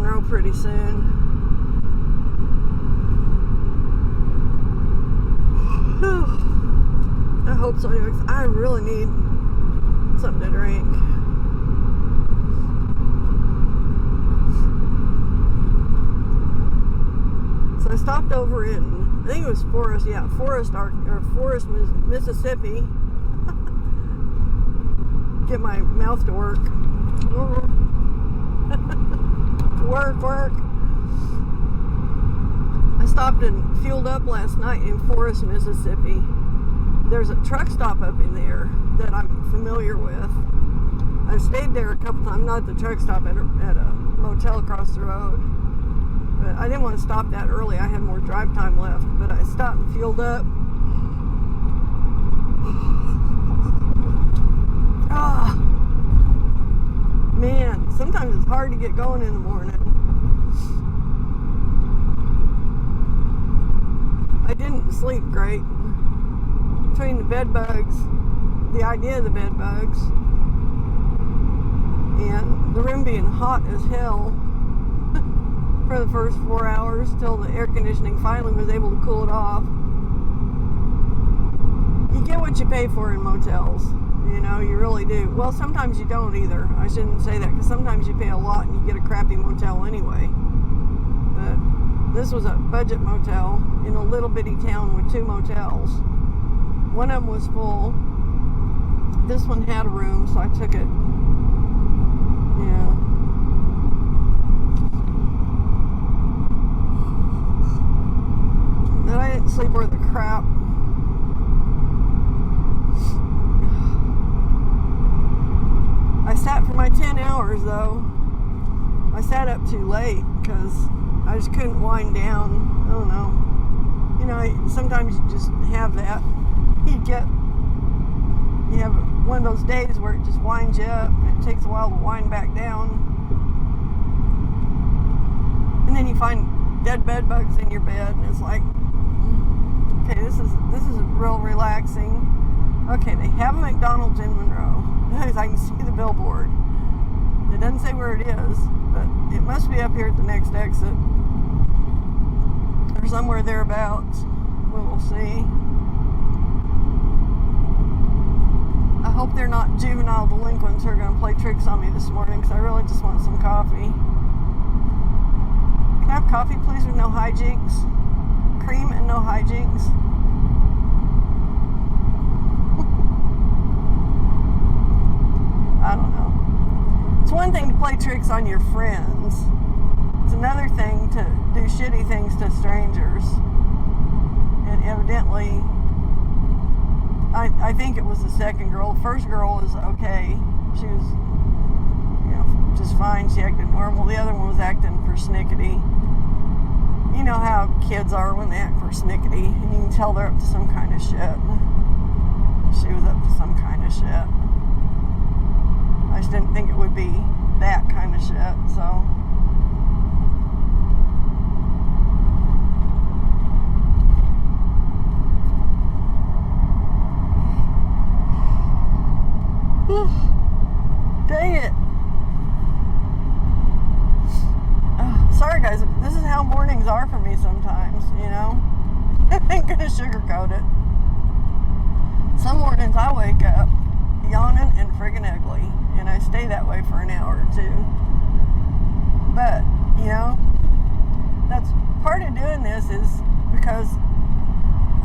Monroe pretty soon. I hope so anyway, 'cause I really need something to drink. So I stopped over in, I think it was Forest, Mississippi. Get my mouth to work. work. I stopped and fueled up last night in Forest, Mississippi. There's a truck stop up in there that I'm familiar with. I've stayed there a couple times, not at the truck stop, at a motel across the road. But I didn't want to stop that early. I had more drive time left. But I stopped and fueled up. Ah, man, sometimes it's hard to get going in the morning. I didn't sleep great. Between the bed bugs, the idea of the bed bugs, and the room being hot as hell for the first 4 hours till the air conditioning finally was able to cool it off. You get what you pay for in motels. You know, you really do. Well, sometimes you don't either. I shouldn't say that, because sometimes you pay a lot and you get a crappy motel anyway. But this was a budget motel in a little bitty town with 2 motels. One of them was full. This one had a room, so I took it. Yeah. Then I didn't sleep worth a crap. I sat for my 10 hours though. I sat up too late because I just couldn't wind down. I don't know. You know, sometimes you just have that. You have one of those days where it just winds you up and it takes a while to wind back down. And then you find dead bed bugs in your bed and it's like, okay, this is real relaxing. Okay, they have a McDonald's in Monroe. I can see the billboard. It doesn't say where it is, but it must be up here at the next exit. Or somewhere thereabouts. We'll see. I hope they're not juvenile delinquents who are going to play tricks on me this morning, because I really just want some coffee. Can I have coffee, please, with no hijinks? Cream and no hijinks. I don't know. It's one thing to play tricks on your friends. It's another thing to do shitty things to strangers. And evidently, I think it was the second girl. The first girl was okay. She was, you know, just fine. She acted normal. The other one was acting persnickety. You know how kids are when they act persnickety, and you can tell they're up to some kind of shit. She was up to some kind of shit. I just didn't think it would be that kind of shit, so. Dang it. Sorry guys, this is how mornings are for me sometimes, you know. I ain't gonna sugarcoat it. Some mornings I wake up yawning and friggin' ugly, and I stay that way for an hour or two. But, you know, that's part of doing this is because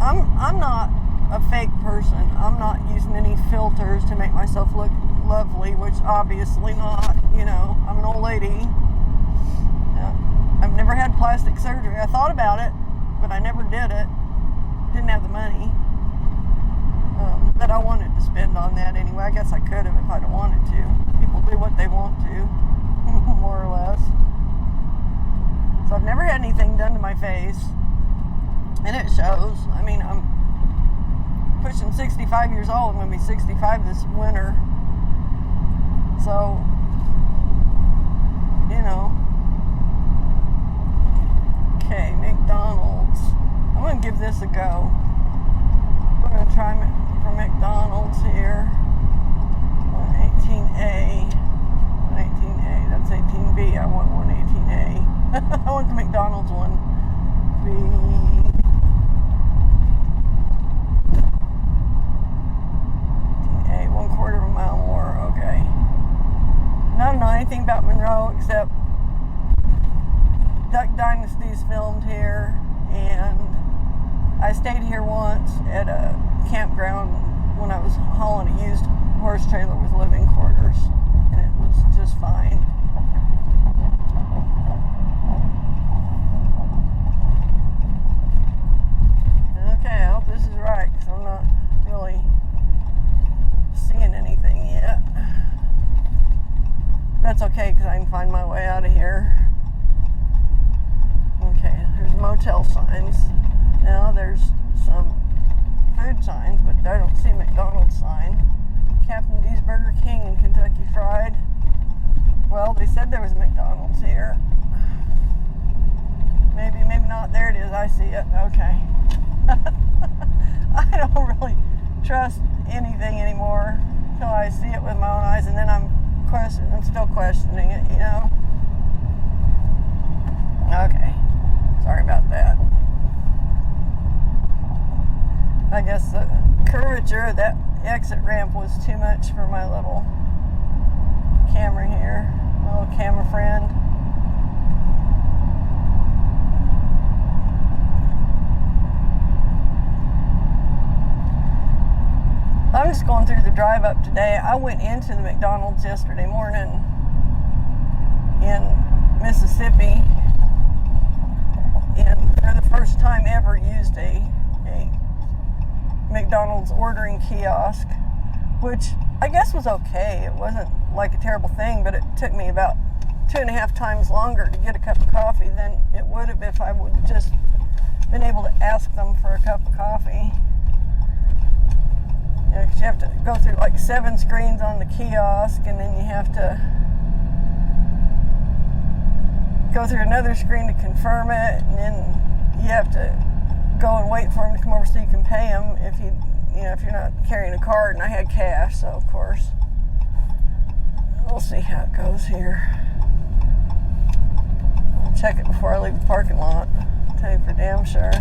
I'm not a fake person. I'm not using any filters to make myself look lovely, which obviously not, you know. I'm an old lady. I've never had plastic surgery. I thought about it, but I never did it. Didn't have the money that I wanted to spend on that anyway. I guess I could have if I'd have wanted to. People do what they want to, more or less. So I've never had anything done to my face, and it shows. I mean, I'm pushing 65 years old. I'm going to be 65 this winter. So, you know. Okay, McDonald's. I'm going to give this a go. We're going to try for McDonald's here. 118A. 118A. That's 18B. I want 118A. McDonald's one be 1/4 of a mile more. Okay. And I don't know anything about Monroe except Duck Dynasty is filmed here, and I stayed here once at a campground when I was hauling a used horse trailer with living quarters, and it was just fine. Okay, I hope this is right, because I'm not really seeing anything yet. That's okay, because I can find my way out of here. Okay, there's motel signs. Now there's some food signs, but I don't see a McDonald's sign. Captain D's Burger King and Kentucky Fried. Well, they said there was a McDonald's here. Maybe not. There it is. I see it. Okay. I don't really trust anything anymore until I see it with my own eyes, and then I'm still questioning it, you know? Okay. Sorry about that. I guess the curvature of that exit ramp was too much for my little camera here. My little camera friend. I'm just going through the drive up today. I went into the McDonald's yesterday morning in Mississippi, and for the first time ever used a McDonald's ordering kiosk, which I guess was okay. It wasn't like a terrible thing, but it took me about 2.5 times longer to get a cup of coffee than it would have if I would have just been able to ask them for a cup of coffee. You know, 'cause you have to go through like 7 screens on the kiosk, and then you have to go through another screen to confirm it, and then you have to go and wait for them to come over so you can pay them if if you're not carrying a card. And I had cash, so of course we'll see how it goes here. I'll check it before I leave the parking lot. I'll tell you for damn sure.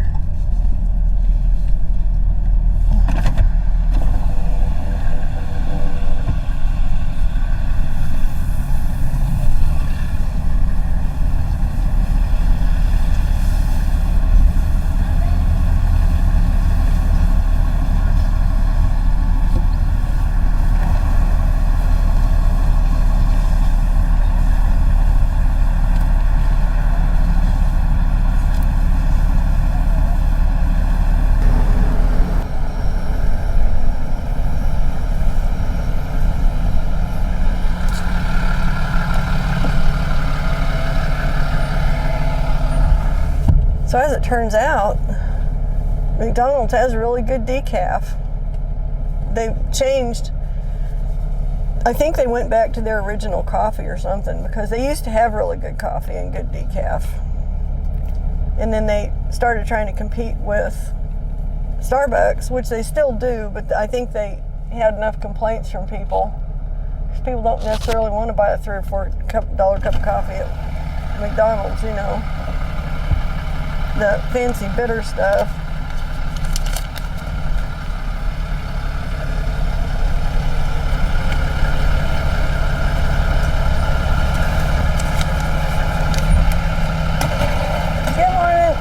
So as it turns out, McDonald's has really good decaf. They've changed. I think they went back to their original coffee or something, because they used to have really good coffee and good decaf. And then they started trying to compete with Starbucks, which they still do, but I think they had enough complaints from people. Because people don't necessarily want to buy a $3 or $4 cup of coffee at McDonald's, you know. The fancy bitter stuff. Good morning.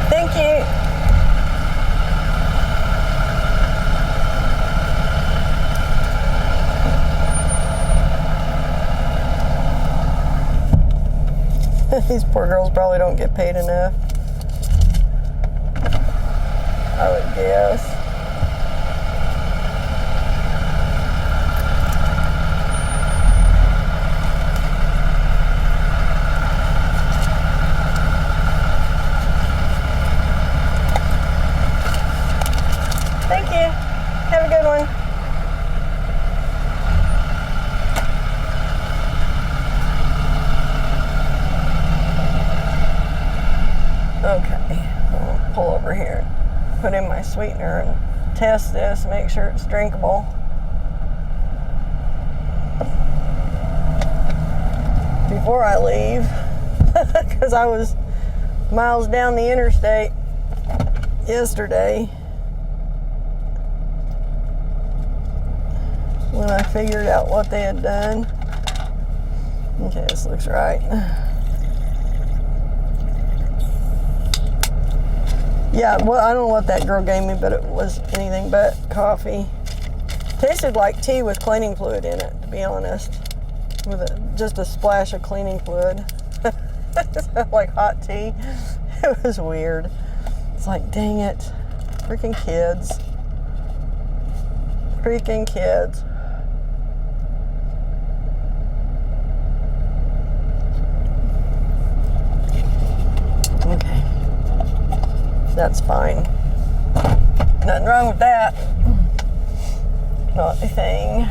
Thank you. These poor girls probably don't get paid enough, I would guess. Thank you. Have a good one. Okay, I'll pull over here, put in my my sweetener and test this, make sure it's drinkable. Before I leave, because I was miles down the interstate yesterday when I figured out what they had done. Okay, this looks right. Yeah, well, I don't know what that girl gave me, but it was anything but coffee. Tasted like tea with cleaning fluid in it, to be honest. With just a splash of cleaning fluid. Like hot tea. It was weird. It's like, dang it. Freaking kids. Freaking kids. Okay. That's fine. Nothing wrong with that. Not a thing.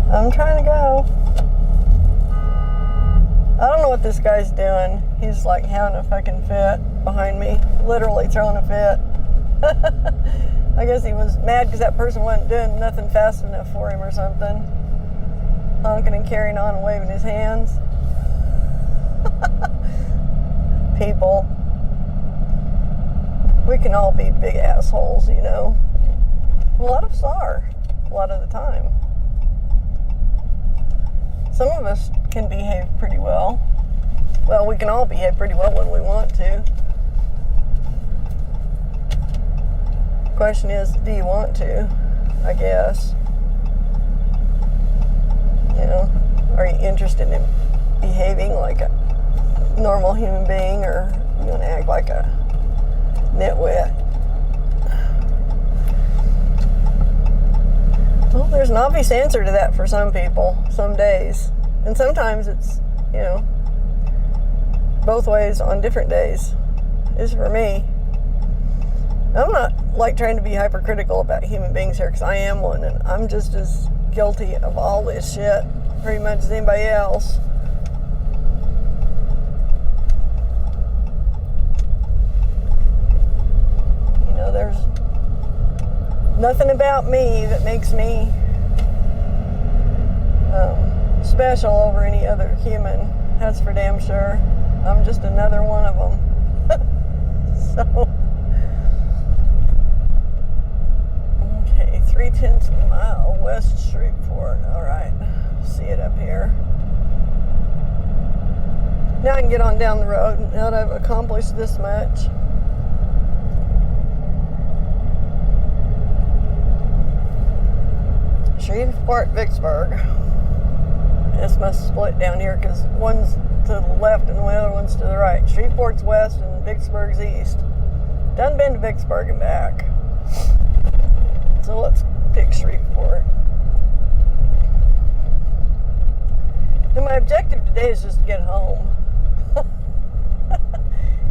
I'm trying to go. I don't know what this guy's doing. He's like having a fucking fit behind me. Literally throwing a fit. I guess he was mad because that person wasn't doing nothing fast enough for him or something. Honking and carrying on and waving his hands. People. We can all be big assholes, you know. A lot of us are. A lot of the time. Some of us can behave pretty well. Well, we can all behave pretty well when we want to. Question is, do you want to? I guess. You know, are you interested in behaving like a normal human being, or you want to act like a nitwit? Well, there's an obvious answer to that for some people, some days. And sometimes it's, you know, both ways on different days. Is for me. I'm not like trying to be hypercritical about human beings here, because I am one, and I'm just as guilty of all this shit pretty much as anybody else. You know, there's nothing about me that makes me special over any other human. That's for damn sure. I'm just another one of them. So, okay, 3/10 of a mile west Shreveport. All right, see it up here. Now I can get on down the road now that I've accomplished this much. Shreveport, Vicksburg. This must split down here because one's to the left and the other one's to the right. Shreveport's west and Vicksburg's east. Done been to Vicksburg and back. So let's pick Shreveport. And my objective today is just to get home.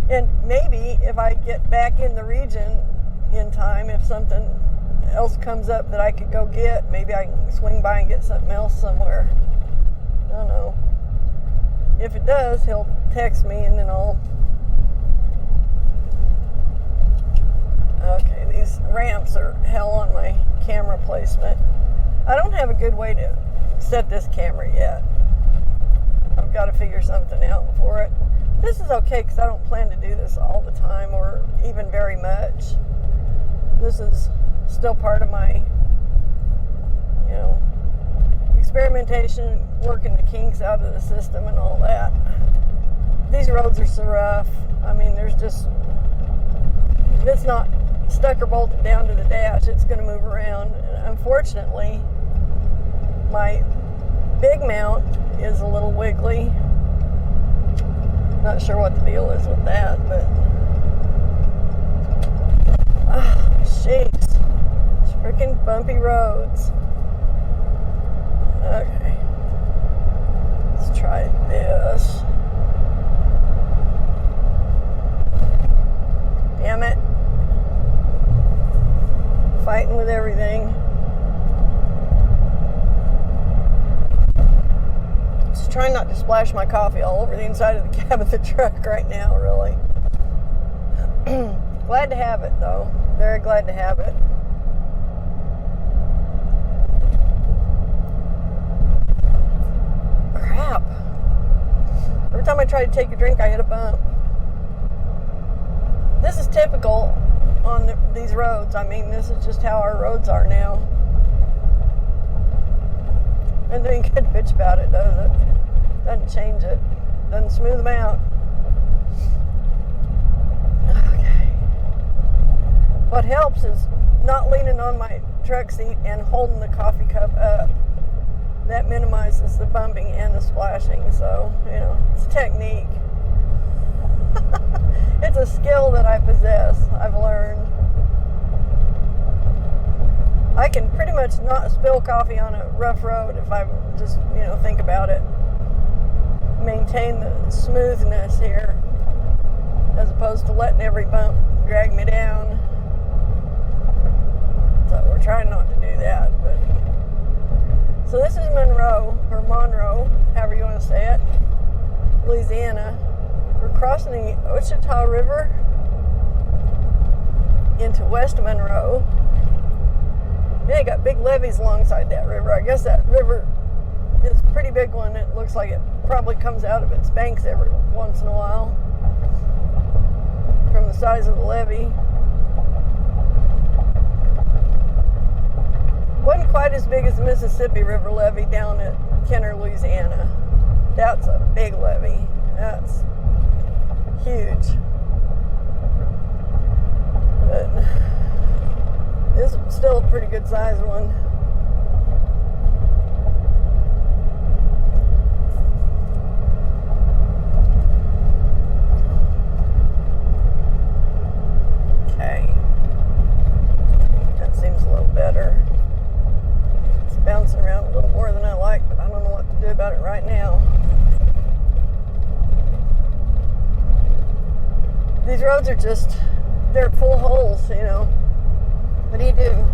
And maybe if I get back in the region in time, if something else comes up that I could go get, maybe I can swing by and get something else somewhere. I don't know. If it does, he'll text me and then I'll... Okay, these ramps are hell on my camera placement. I don't have a good way to set this camera yet. I've got to figure something out for it. This is okay because I don't plan to do this all the time or even very much. This is still part of my, you know, experimentation, working the kinks out of the system and all that. These roads are so rough. I mean, there's just, if it's not stuck or bolted down to the dash, it's going to move around. And unfortunately, my big mount is a little wiggly. Not sure what the deal is with that, but Jeez. It's freaking bumpy roads. Okay. Let's try this. Damn it. Fighting with everything. Just trying not to splash my coffee all over the inside of the cab of the truck right now, really. Glad to have it, though. Very glad to have it. Crap. Every time I try to take a drink, I hit a bump. This is typical on these roads. I mean, this is just how our roads are now. And doing a good bitch about it, does it? Doesn't change it. Doesn't smooth them out. Okay. What helps is not leaning on my truck seat and holding the coffee cup up. That minimizes the bumping and the splashing. So, you know, it's a technique. It's a skill that I possess. I've learned. I can pretty much not spill coffee on a rough road if I just, you know, think about it. Maintain the smoothness here as opposed to letting every bump drag me down. So we're trying not to do that. But so this is Monroe, or Monroe, however you want to say it, Louisiana. We're crossing the Ouachita River into West Monroe. Yeah, they got big levees alongside that river. I guess that river is a pretty big one. It looks like it probably comes out of its banks every once in a while from the size of the levee. Wasn't quite as big as the Mississippi River levee down at Kenner, Louisiana. That's a big levee. That's huge. But this is still a pretty good sized one. Okay. That seems a little better. It's bouncing around a little more than I like, but I don't know what to do about it right now. These roads are just, they're full holes, you know. What do you do?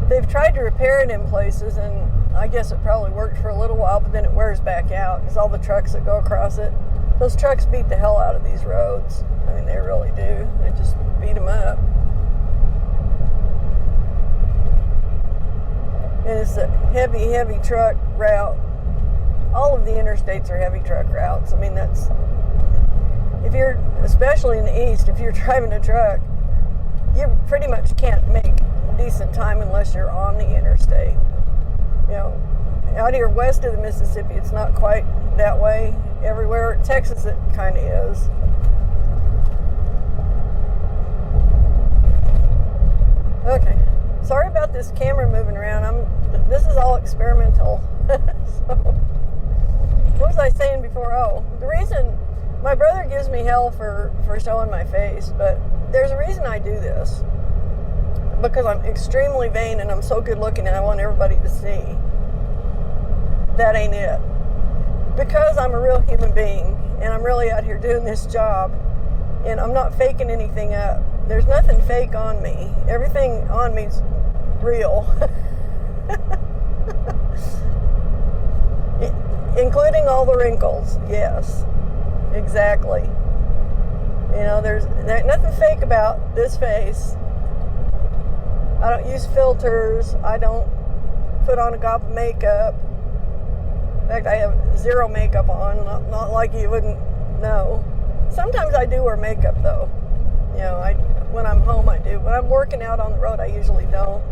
They've tried to repair it in places, and I guess it probably worked for a little while, but then it wears back out because all the trucks that go across it, those trucks beat the hell out of these roads. I mean, they really do. They just beat them up. And it's a heavy, heavy truck route. All of the interstates are heavy truck routes. I mean, that's, if you're, especially in the east, if you're driving a truck, you pretty much can't make decent time unless you're on the interstate. You know, out here west of the Mississippi, it's not quite that way everywhere. Texas, it kind of is. Okay. Sorry about this camera moving around. This is all experimental. So, what was I saying before? Oh, the reason my brother gives me hell for showing my face, but there's a reason I do this. Because I'm extremely vain and I'm so good looking and I want everybody to see. That ain't it. Because I'm a real human being and I'm really out here doing this job and I'm not faking anything up. There's nothing fake on me. Everything on me's real. Including all the wrinkles. Yes. Exactly. You know, there's nothing fake about this face. I don't use filters. I don't put on a gob of makeup. In fact, I have zero makeup on. Not like you wouldn't know. Sometimes I do wear makeup, though. You know, when I'm home, I do. When I'm working out on the road, I usually don't.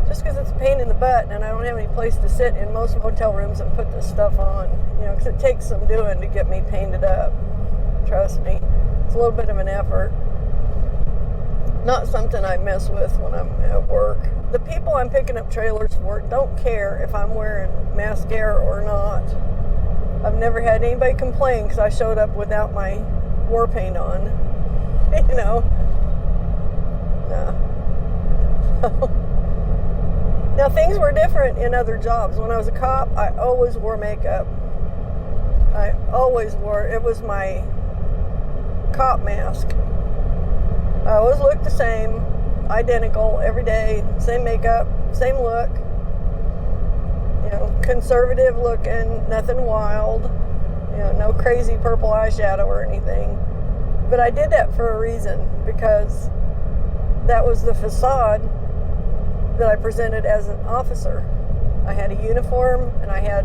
Just because it's a pain in the butt, and I don't have any place to sit in most motel rooms and put this stuff on. You know, because it takes some doing to get me painted up. Trust me. It's a little bit of an effort. Not something I mess with when I'm at work. The people I'm picking up trailers for don't care if I'm wearing mascara or not. I've never had anybody complain because I showed up without my war paint on. You know? No. Now, things were different in other jobs. When I was a cop, I always wore makeup. I always wore, it was my cop mask. I always looked the same, identical, every day, same makeup, same look. You know, conservative looking, nothing wild. You know, no crazy purple eyeshadow or anything. But I did that for a reason, because that was the facade that I presented as an officer. I had a uniform and I had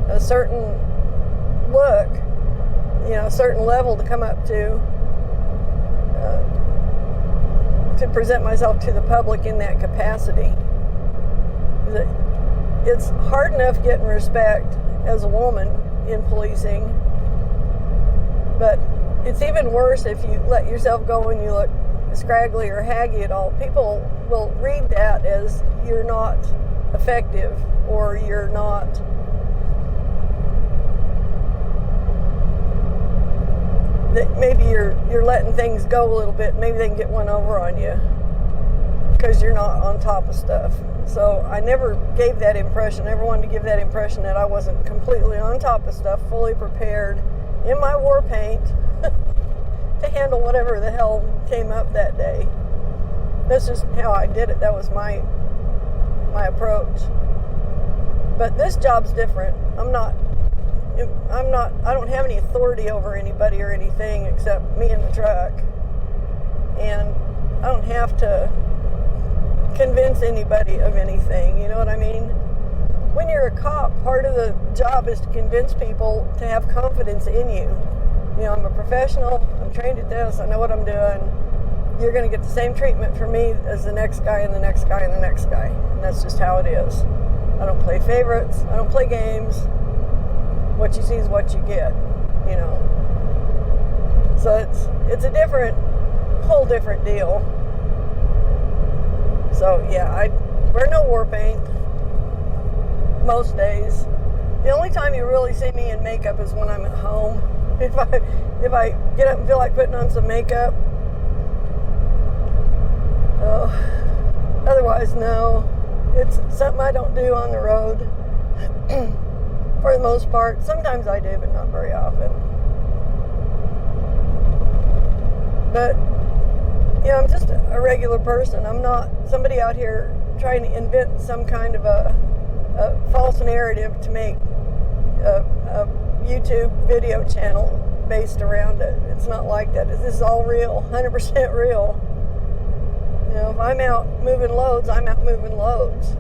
a certain look, you know, a certain level to come up to present myself to the public in that capacity. It's hard enough getting respect as a woman in policing, but it's even worse if you let yourself go and you look scraggly or haggy at all. People will read that as you're not effective, or you're not maybe you're letting things go a little bit. Maybe they can get one over on you because you're not on top of stuff. So I never gave that impression. I never wanted to give that impression that I wasn't completely on top of stuff, fully prepared in my war paint to handle whatever the hell came up that day. That's just how I did it. That was my approach. But this job's different. I don't have any authority over anybody or anything except me and the truck. And I don't have to convince anybody of anything, you know what I mean? When you're a cop, part of the job is to convince people to have confidence in you. You know, I'm a professional, I'm trained at this, I know what I'm doing. You're going to get the same treatment from me as the next guy and the next guy and the next guy. And that's just how it is. I don't play favorites, I don't play games. What you see is what you get, you know. So it's a whole different deal. So yeah, I wear no war paint most days. The only time you really see me in makeup is when I'm at home. If I get up and feel like putting on some makeup. Otherwise, no. It's something I don't do on the road. For the most part. Sometimes I do, but not very often. But, you know, I'm just a regular person. I'm not somebody out here trying to invent some kind of a false narrative to make a YouTube video channel based around it. It's not like that. This is all real, 100% real. You know, if I'm out moving loads, I'm out moving loads.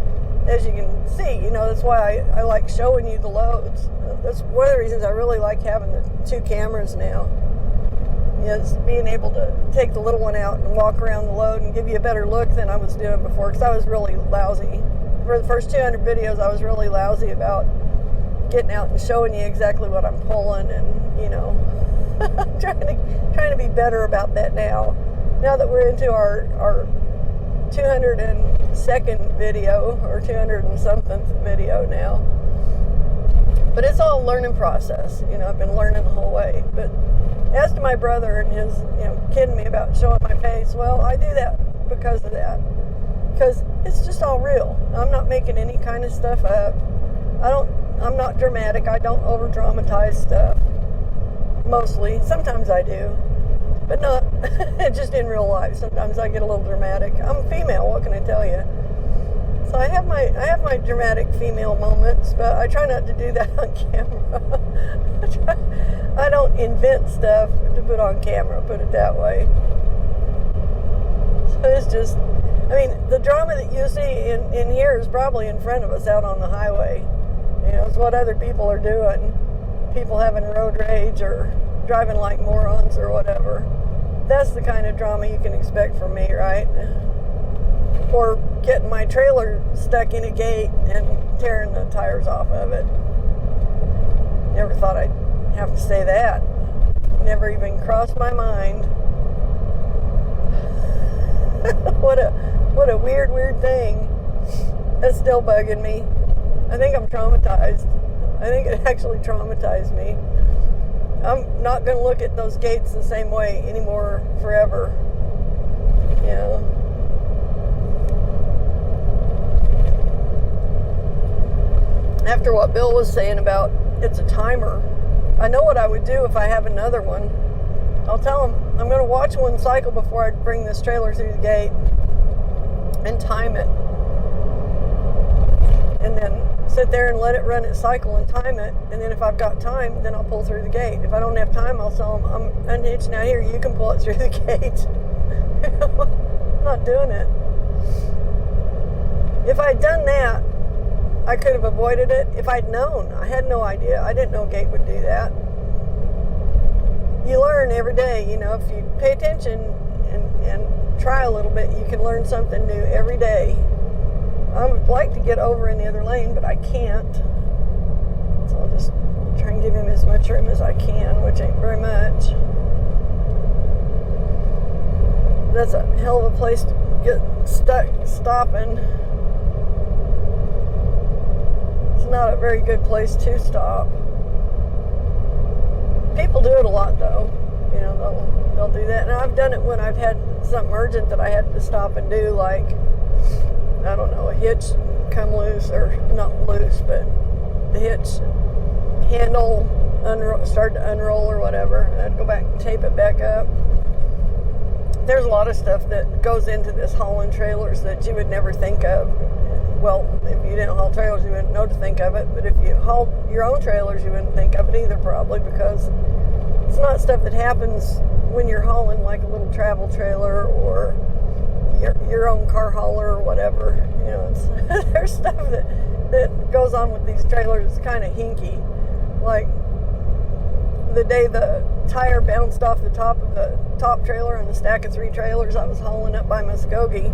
As you can see, you know, that's why I like showing you the loads. That's one of the reasons I really like having the two cameras now. Is being able to take the little one out and walk around the load and give you a better look than I was doing before, because I was really lousy. For the first 200 videos, I was really lousy about getting out and showing you exactly what I'm pulling, and, you know, trying to be better about that now. Now that we're into our 202nd video, or 200 and something video now. But it's all a learning process. You know, I've been learning the whole way. But as to my brother and his, you know, kidding me about showing my face, well, I do that because of that. Because it's just all real. I'm not making any kind of stuff up. I'm not dramatic. I don't over dramatize stuff. Mostly. Sometimes I do. But not just in real life. Sometimes I get a little dramatic. I'm female, what can I tell you? So I have my dramatic female moments, but I try not to do that on camera. I don't invent stuff to put on camera, put it that way. So it's just, I mean, the drama that you see in here is probably in front of us out on the highway. You know, it's what other people are doing. People having road rage or driving like morons or whatever. That's the kind of drama you can expect from me, right? Or getting my trailer stuck in a gate and tearing the tires off of it. Never thought I'd have to say that. Never even crossed my mind. What a weird thing. That's still bugging me. I think I'm traumatized. I think it actually traumatized me. I'm not going to look at those gates the same way anymore forever. You know. After what Bill was saying about it's a timer, I know what I would do if I have another one. I'll tell him I'm going to watch one cycle before I bring this trailer through the gate and time it. And then sit there and let it run its cycle and time it. And then if I've got time, then I'll pull through the gate. If I don't have time, I'll tell them I'm unhitched now. Here, you can pull it through the gate. I'm not doing it. If I'd done that, I could have avoided it. If I'd known, I had no idea. I didn't know a gate would do that. You learn every day, you know, if you pay attention and try a little bit, you can learn something new every day. I would like to get over in the other lane, but I can't. So I'll just try and give him as much room as I can, which ain't very much. That's a hell of a place to get stuck stopping. It's not a very good place to stop. People do it a lot, though. You know, they'll do that. And I've done it when I've had something urgent that I had to stop and do, like, I don't know, a hitch come loose, or not loose, but the hitch handle start to unroll or whatever. And I'd go back and tape it back up. There's a lot of stuff that goes into this hauling trailers that you would never think of. Well, if you didn't haul trailers, you wouldn't know to think of it. But if you hauled your own trailers, you wouldn't think of it either, probably, because it's not stuff that happens when you're hauling like a little travel trailer or your own car hauler or whatever. You know, it's there's stuff that goes on with these trailers. It's kind of hinky. Like the day the tire bounced off the top of the top trailer on the stack of 3 trailers I was hauling up by Muskogee.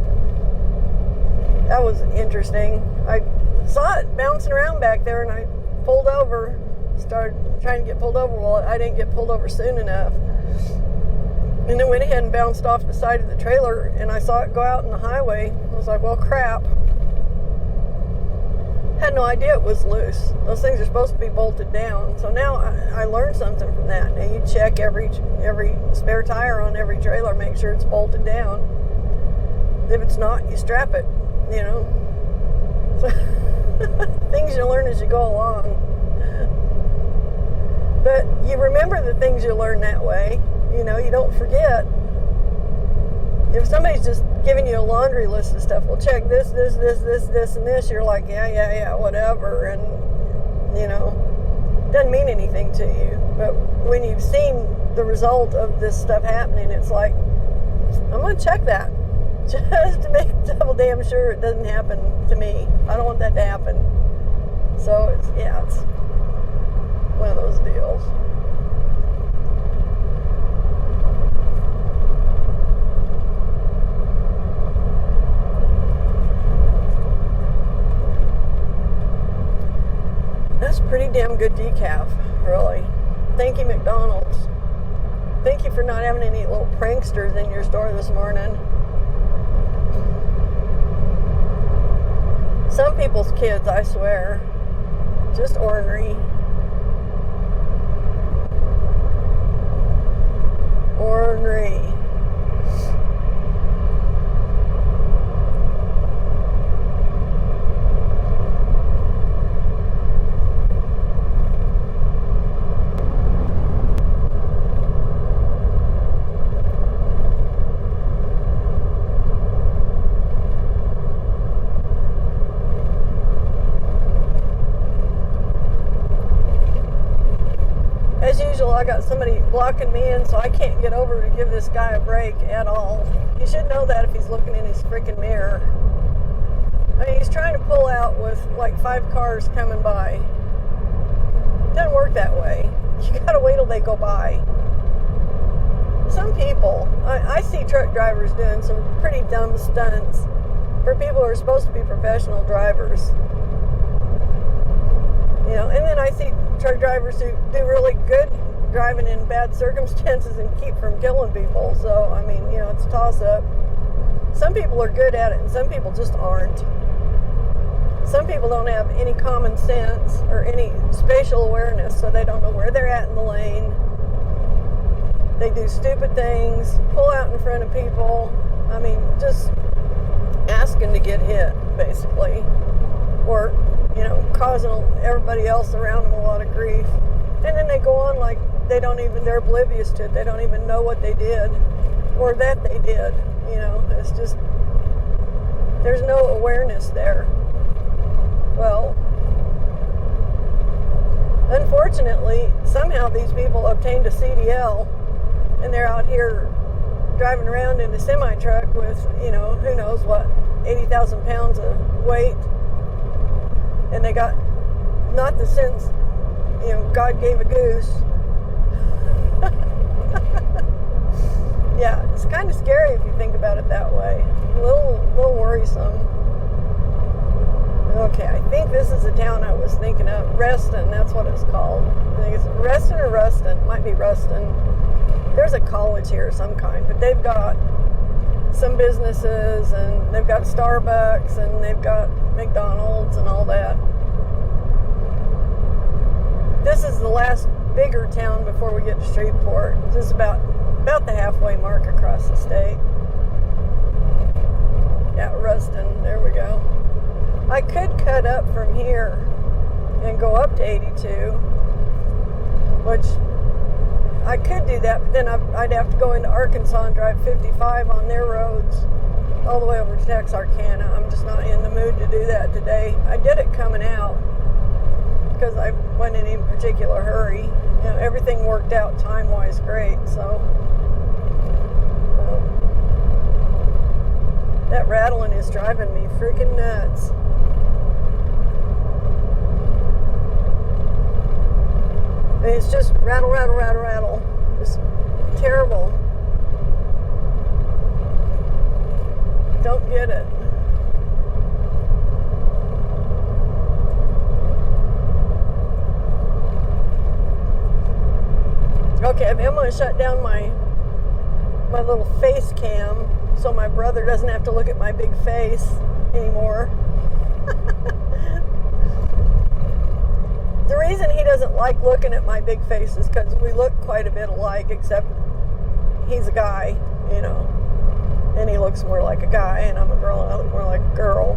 That was interesting. I saw it bouncing around back there, and I pulled over, started trying to get pulled over. Well, I didn't get pulled over soon enough. And then went ahead and bounced off the side of the trailer, and I saw it go out on the highway. I was like, well, crap. Had no idea it was loose. Those things are supposed to be bolted down. So now I learned something from that. Now you check every spare tire on every trailer, make sure it's bolted down. If it's not, you strap it, you know. So things you learn as you go along. But you remember the things you learn that way. You know, you don't forget. If somebody's just giving you a laundry list of stuff, well, check this, and this, you're like, yeah, whatever. And, you know, doesn't mean anything to you. But when you've seen the result of this stuff happening, it's like, I'm going to check that. Just to make double damn sure it doesn't happen to me. I don't want that to happen. So, it's one of those deals. That's pretty damn good decaf, really. Thank you, McDonald's. Thank you for not having any little pranksters in your store this morning. Some people's kids, I swear, just ornery. Ornery. I got somebody blocking me in, so I can't get over to give this guy a break at all. He should know that if he's looking in his freaking mirror. I mean, he's trying to pull out with like 5 cars coming by. It doesn't work that way. You gotta wait till they go by. Some people, I see truck drivers doing some pretty dumb stunts for people who are supposed to be professional drivers. You know, and then I see truck drivers who do really good driving in bad circumstances and keep from killing people. So, I mean, you know, it's a toss-up. Some people are good at it, and some people just aren't. Some people don't have any common sense or any spatial awareness, so they don't know where they're at in the lane. They do stupid things, pull out in front of people. I mean, just asking to get hit, basically. Or, causing everybody else around them a lot of grief. And then they go on like they're oblivious to it. They don't even know what they did or that they did. It's just, there's no awareness there. Well, unfortunately, somehow these people obtained a CDL and they're out here driving around in a semi-truck with, who knows what, 80,000 pounds of weight. And they got not the sense, God gave a goose. Yeah, it's kind of scary if you think about it that way. A little worrisome. Okay, I think this is the town I was thinking of. Reston, that's what it's called. I think it's Reston or Ruston. It might be Ruston. There's a college here of some kind, but they've got some businesses, and they've got Starbucks, and they've got McDonald's and all that. This is the last bigger town before we get to Shreveport. This is about the halfway mark across the state. Yeah, Ruston, there we go. I could cut up from here and go up to 82, which I could do that, but then I'd have to go into Arkansas and drive 55 on their roads all the way over to Texarkana. I'm just not in the mood to do that today. I did it coming out because I wasn't in any particular hurry. Everything worked out time-wise great, so that rattling is driving me freaking nuts. I mean, it's just rattle, rattle, rattle, rattle. It's terrible. Don't get it. Okay, I'm going to shut down my little face cam so my brother doesn't have to look at my big face anymore. The reason he doesn't like looking at my big face is because we look quite a bit alike, except he's a guy, and he looks more like a guy, and I'm a girl, and I look more like a girl.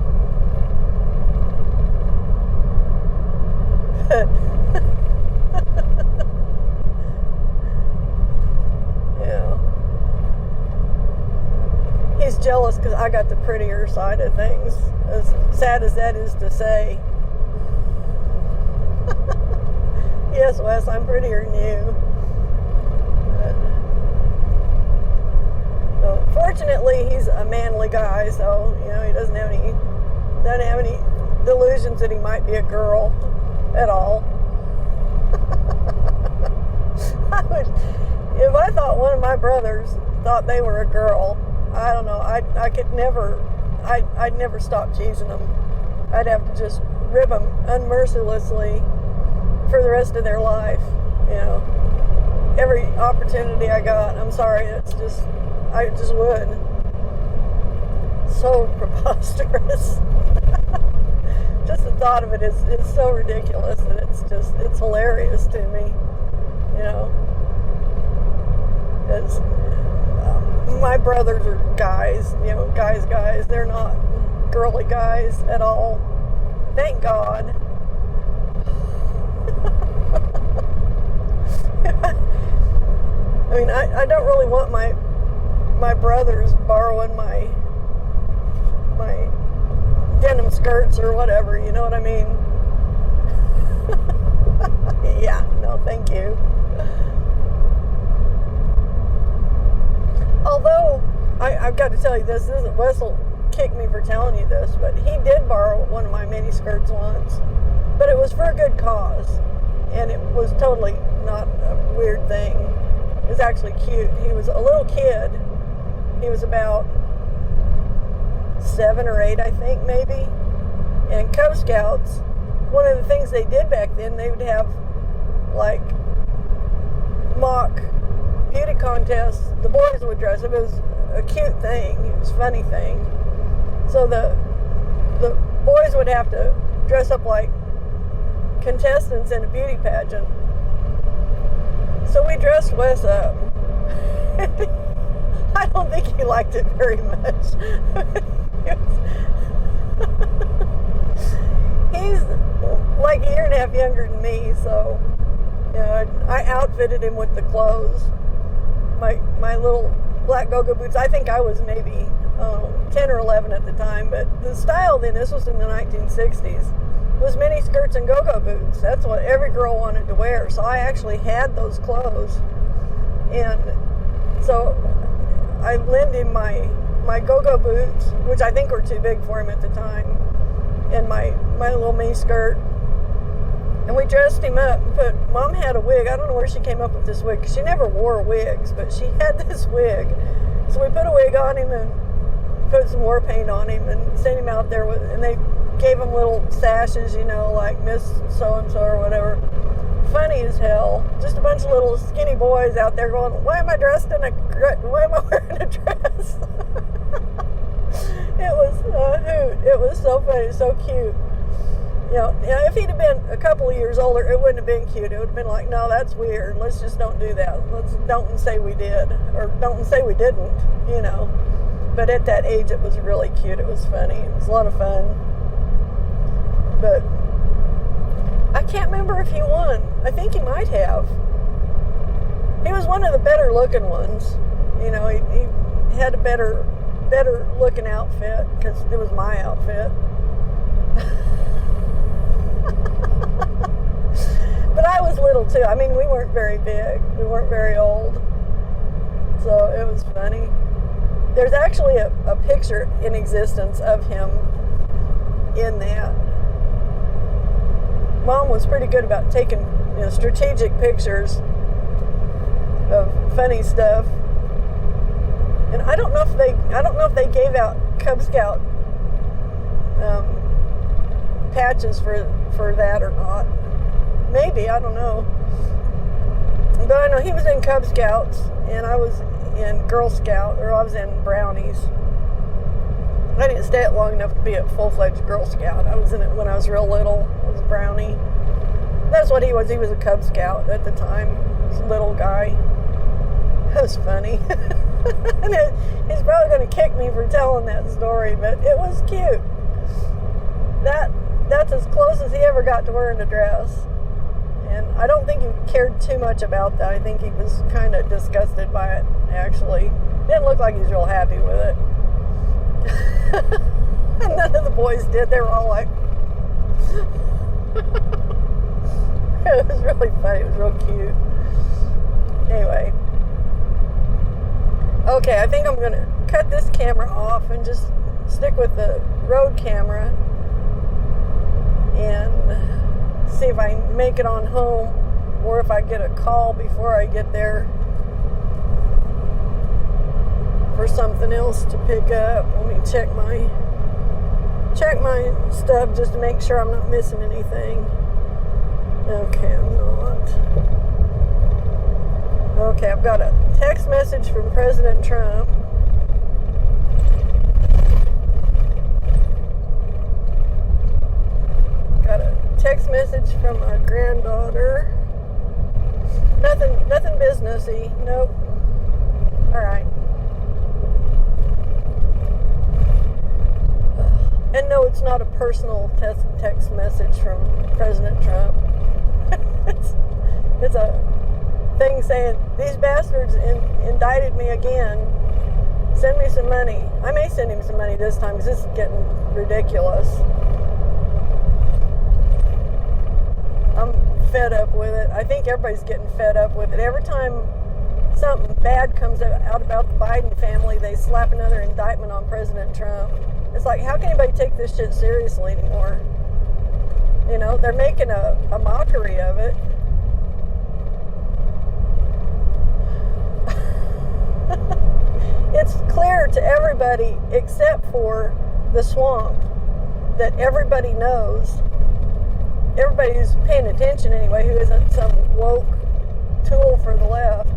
Yeah. He's jealous because I got the prettier side of things, as sad as that is to say. Yes, Wes, I'm prettier than you. So, fortunately, he's a manly guy, so he doesn't have any delusions that he might be a girl at all. If I thought one of my brothers thought they were a girl, I don't know. I'd never stop teasing them. I'd have to just rib them unmercilessly for the rest of their life. Every opportunity I got. I'm sorry. I just would. So preposterous. Just the thought of it is so ridiculous, and it's hilarious to me. It's, my brothers are guys, guys. They're not girly guys at all. Thank God. I mean, I don't really want my brothers borrowing my denim skirts or whatever, you know what I mean? Yeah, no, thank you. Although, I've got to tell you this, Wes will kick me for telling you this, but he did borrow one of my mini skirts once, but it was for a good cause, and it was totally not a weird thing. It was actually cute. He was a little kid. He was about 7 or 8, I think, maybe. And Cub Scouts, one of the things they did back then, they would have like mock beauty contests. The boys would dress up. It was a cute thing. It was a funny thing. So the boys would have to dress up like contestants in a beauty pageant. So we dressed Wes up, I don't think he liked it very much. He's like a year and a half younger than me, so I outfitted him with the clothes. My little black go-go boots. I think I was maybe 10 or 11 at the time, but the style then, this was in the 1960s, was mini skirts and go-go boots. That's what every girl wanted to wear. So I actually had those clothes, and so I lent him my go-go boots, which I think were too big for him at the time, and my little mini skirt. And we dressed him up and Mom had a wig. I don't know where she came up with this wig, because she never wore wigs, but she had this wig. So we put a wig on him and put some war paint on him and sent him out there and they gave him little sashes, like Miss So-and-so or whatever. Funny as hell. Just a bunch of little skinny boys out there going, why am I wearing a dress? It was a hoot. It was so funny, so cute. If he'd have been a couple of years older, it wouldn't have been cute. It would have been like, no, that's weird. Let's just don't do that. Let's don't say we did, or don't say we didn't, But at that age, it was really cute. It was funny. It was a lot of fun. But I can't remember if he won. I think he might have. He was one of the better looking ones. He had a better looking outfit, because it was my outfit. But I was little too. I mean, we weren't very big. We weren't very old. So it was funny. There's actually a picture in existence of him in that. Mom was pretty good about taking strategic pictures of funny stuff. And I don't know if they gave out Cub Scout patches for that or not. Maybe, I don't know. But I know he was in Cub Scouts, and I was in Girl Scout, or I was in Brownies. I didn't stay it long enough to be a full-fledged Girl Scout. I was in it when I was real little. I was a Brownie. That's what he was. He was a Cub Scout at the time. He was a little guy. That was funny. And he's probably going to kick me for telling that story, but it was cute. That's as close as he ever got to wearing a dress. And I don't think he cared too much about that. I think he was kind of disgusted by it, actually. Didn't look like he was real happy with it. And none of the boys did. They were all like... It was really funny. It was real cute. Anyway. Okay, I think I'm going to cut this camera off and just stick with the road camera and see if I can make it on home, or if I get a call before I get there for something else to pick up. Let me check my stuff just to make sure I'm not missing anything. Okay, I'm not. Okay, I've got a text message from President Trump. Got a text message from our granddaughter. Nothing businessy. Nope. All right. And no, it's not a personal text message from President Trump. It's a thing saying, these bastards indicted me again. Send me some money. I may send him some money this time, because this is getting ridiculous. I'm fed up with it. I think everybody's getting fed up with it. Every time something bad comes out about the Biden family, they slap another indictment on President Trump. It's like, how can anybody take this shit seriously anymore? They're making a mockery of it. It's clear to everybody except for the swamp that everybody knows. Everybody who's paying attention anyway, who isn't some woke tool for the left,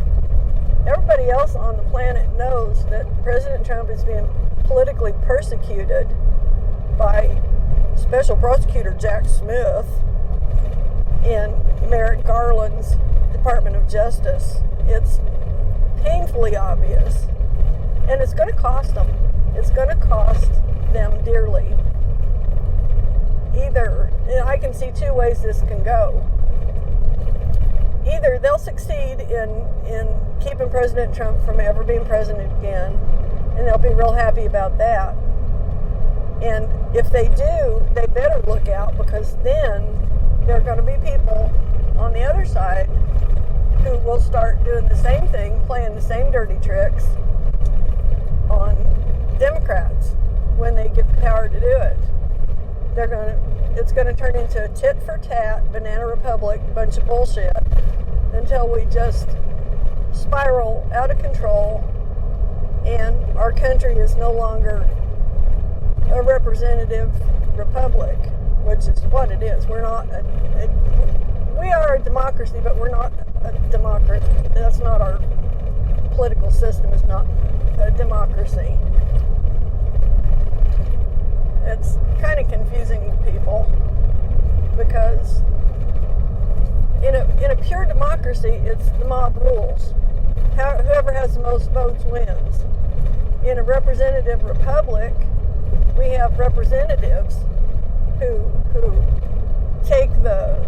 everybody else on the planet knows that President Trump is being politically persecuted by Special Prosecutor Jack Smith and Merrick Garland's Department of Justice. It's painfully obvious. And it's going to cost them. It's going to cost them dearly. Either, and I can see two ways this can go. Either they'll succeed in keeping President Trump from ever being president again, and they'll be real happy about that. And if they do, they better look out, because then there are going to be people on the other side who will start doing the same thing, playing the same dirty tricks on Democrats when they get the power to do it. It's going to turn into a tit for tat, banana republic, bunch of bullshit, until we just spiral out of control and our country is no longer a representative republic, which is what it is. We're not we are a democracy, but we're not a democracy. That's not our political system. Is not a democracy. It's kind of confusing to people, because in a pure democracy, it's the mob rules. Whoever has the most votes wins. In a representative republic, we have representatives who take the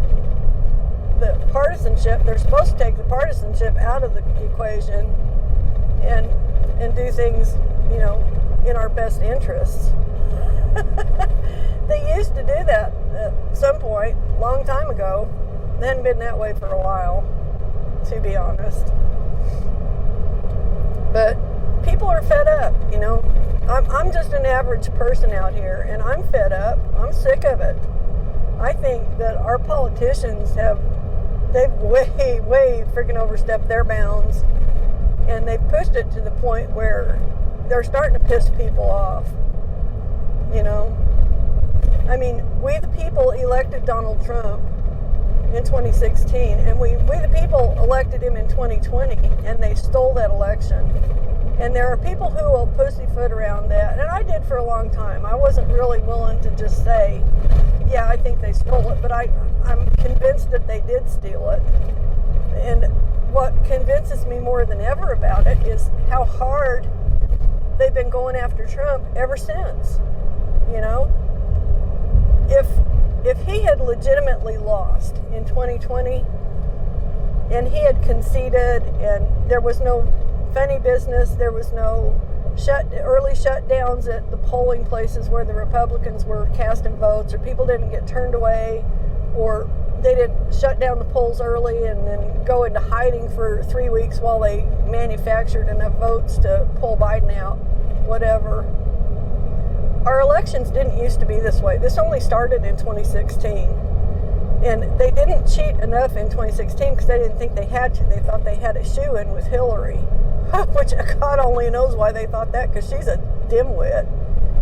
partisanship. They're supposed to take the partisanship out of the equation and do things, in our best interests. They used to do that at some point, long time ago. They hadn't been that way for a while, to be honest. But people are fed up, I'm just an average person out here, and I'm fed up. I'm sick of it. I think that our politicians they've way freaking overstepped their bounds, and they've pushed it to the point where they're starting to piss people off. I mean, we the people elected Donald Trump in 2016, and we the people elected him in 2020, and they stole that election. And there are people who will pussyfoot around that, and I did for a long time. I wasn't really willing to just say, yeah, I think they stole it, but I'm convinced that they did steal it. And what convinces me more than ever about it is how hard they've been going after Trump ever since. If he had legitimately lost in 2020, and he had conceded, and there was no funny business, there was no early shutdowns at the polling places where the Republicans were casting votes, or people didn't get turned away, or they didn't shut down the polls early and then go into hiding for 3 weeks while they manufactured enough votes to pull Biden out, whatever. Our elections didn't used to be this way. This only started in 2016. And they didn't cheat enough in 2016 because they didn't think they had to. They thought they had a shoe-in with Hillary, which God only knows why they thought that, because she's a dimwit.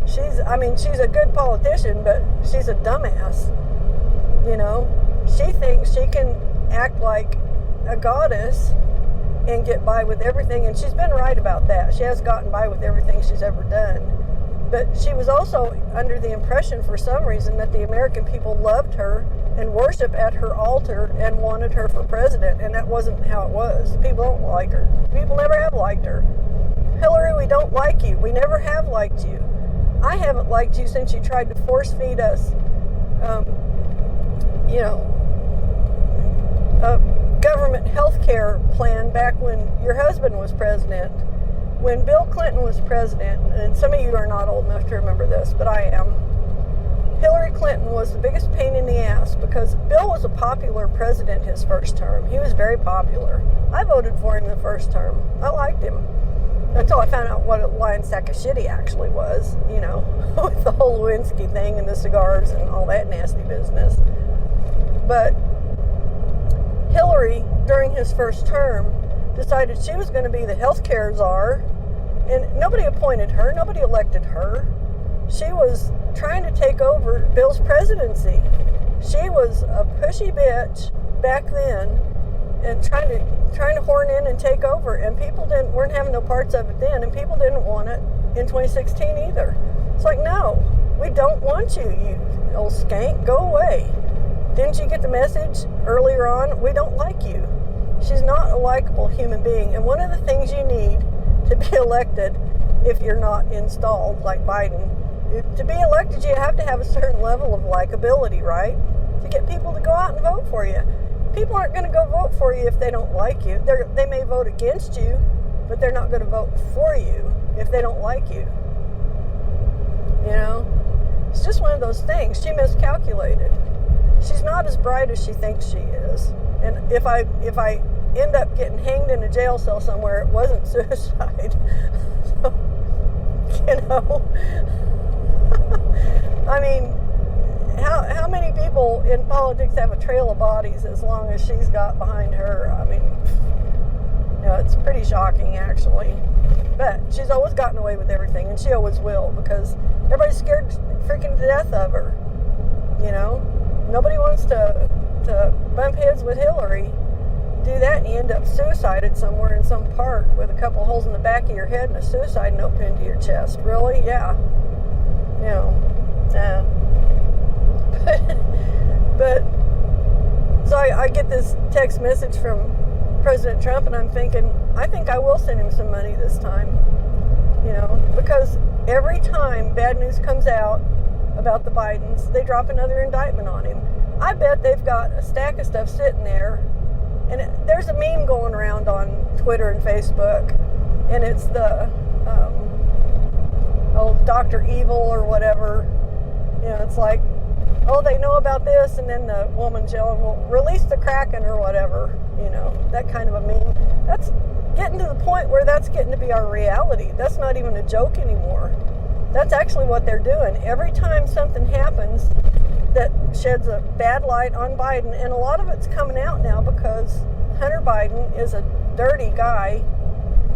She's a good politician, but she's a dumbass. She thinks she can act like a goddess and get by with everything, and she's been right about that. She has gotten by with everything she's ever done. But she was also under the impression, for some reason, that the American people loved her and worshiped at her altar and wanted her for president, and that wasn't how it was. People don't like her. People never have liked her. Hillary, we don't like you. We never have liked you. I haven't liked you since you tried to force feed us, a government health care plan back when your husband was president. When Bill Clinton was president, and some of you are not old enough to remember this, but I am, Hillary Clinton was the biggest pain in the ass, because Bill was a popular president his first term. He was very popular. I voted for him the first term. I liked him. Until I found out what a lying sack of shit he actually was, with the whole Lewinsky thing and the cigars and all that nasty business. But Hillary, during his first term, decided she was going to be the healthcare czar, and nobody appointed her, nobody elected her. She was trying to take over Bill's presidency. She was a pushy bitch back then, and trying to horn in and take over, and people weren't having no parts of it then, and people didn't want it in 2016 either. It's like, no, we don't want you, you old skank, go away. Didn't you get the message earlier on? We don't like you. She's not a likable human being. And one of the things you need to be elected, if you're not installed like Biden, to be elected, you have to have a certain level of likability, right? To get people to go out and vote for you. People aren't going to go vote for you if they don't like you. They may vote against you, but they're not going to vote for you if they don't like you. You know? It's just one of those things. She miscalculated. She's not as bright as she thinks she is. And if I end up getting hanged in a jail cell somewhere, it wasn't suicide. So, you know, I mean, how many people in politics have a trail of bodies as long as she's got behind her? I mean, you know, it's pretty shocking, actually. But she's always gotten away with everything, and she always will, because everybody's scared freaking to death of her. You know, nobody wants to bump heads with Hillary. Do that, and you end up suicided somewhere in some park with a couple holes in the back of your head and a suicide note pinned to your chest. Really? Yeah. You know, but so I get this text message from President Trump, and I'm thinking, I think I will send him some money this time. You know, because every time bad news comes out about the Bidens, they drop another indictment on him. I bet they've got a stack of stuff sitting there. And there's a meme going around on Twitter and Facebook, and it's the Dr. Evil or whatever. You know, it's like, oh, they know about this, and then the woman's yelling, well, release the Kraken or whatever. You know, that kind of a meme. That's getting to the point where that's getting to be our reality. That's not even a joke anymore. That's actually what they're doing. Every time something happens that sheds a bad light on Biden, and a lot of it's coming out now because Hunter Biden is a dirty guy,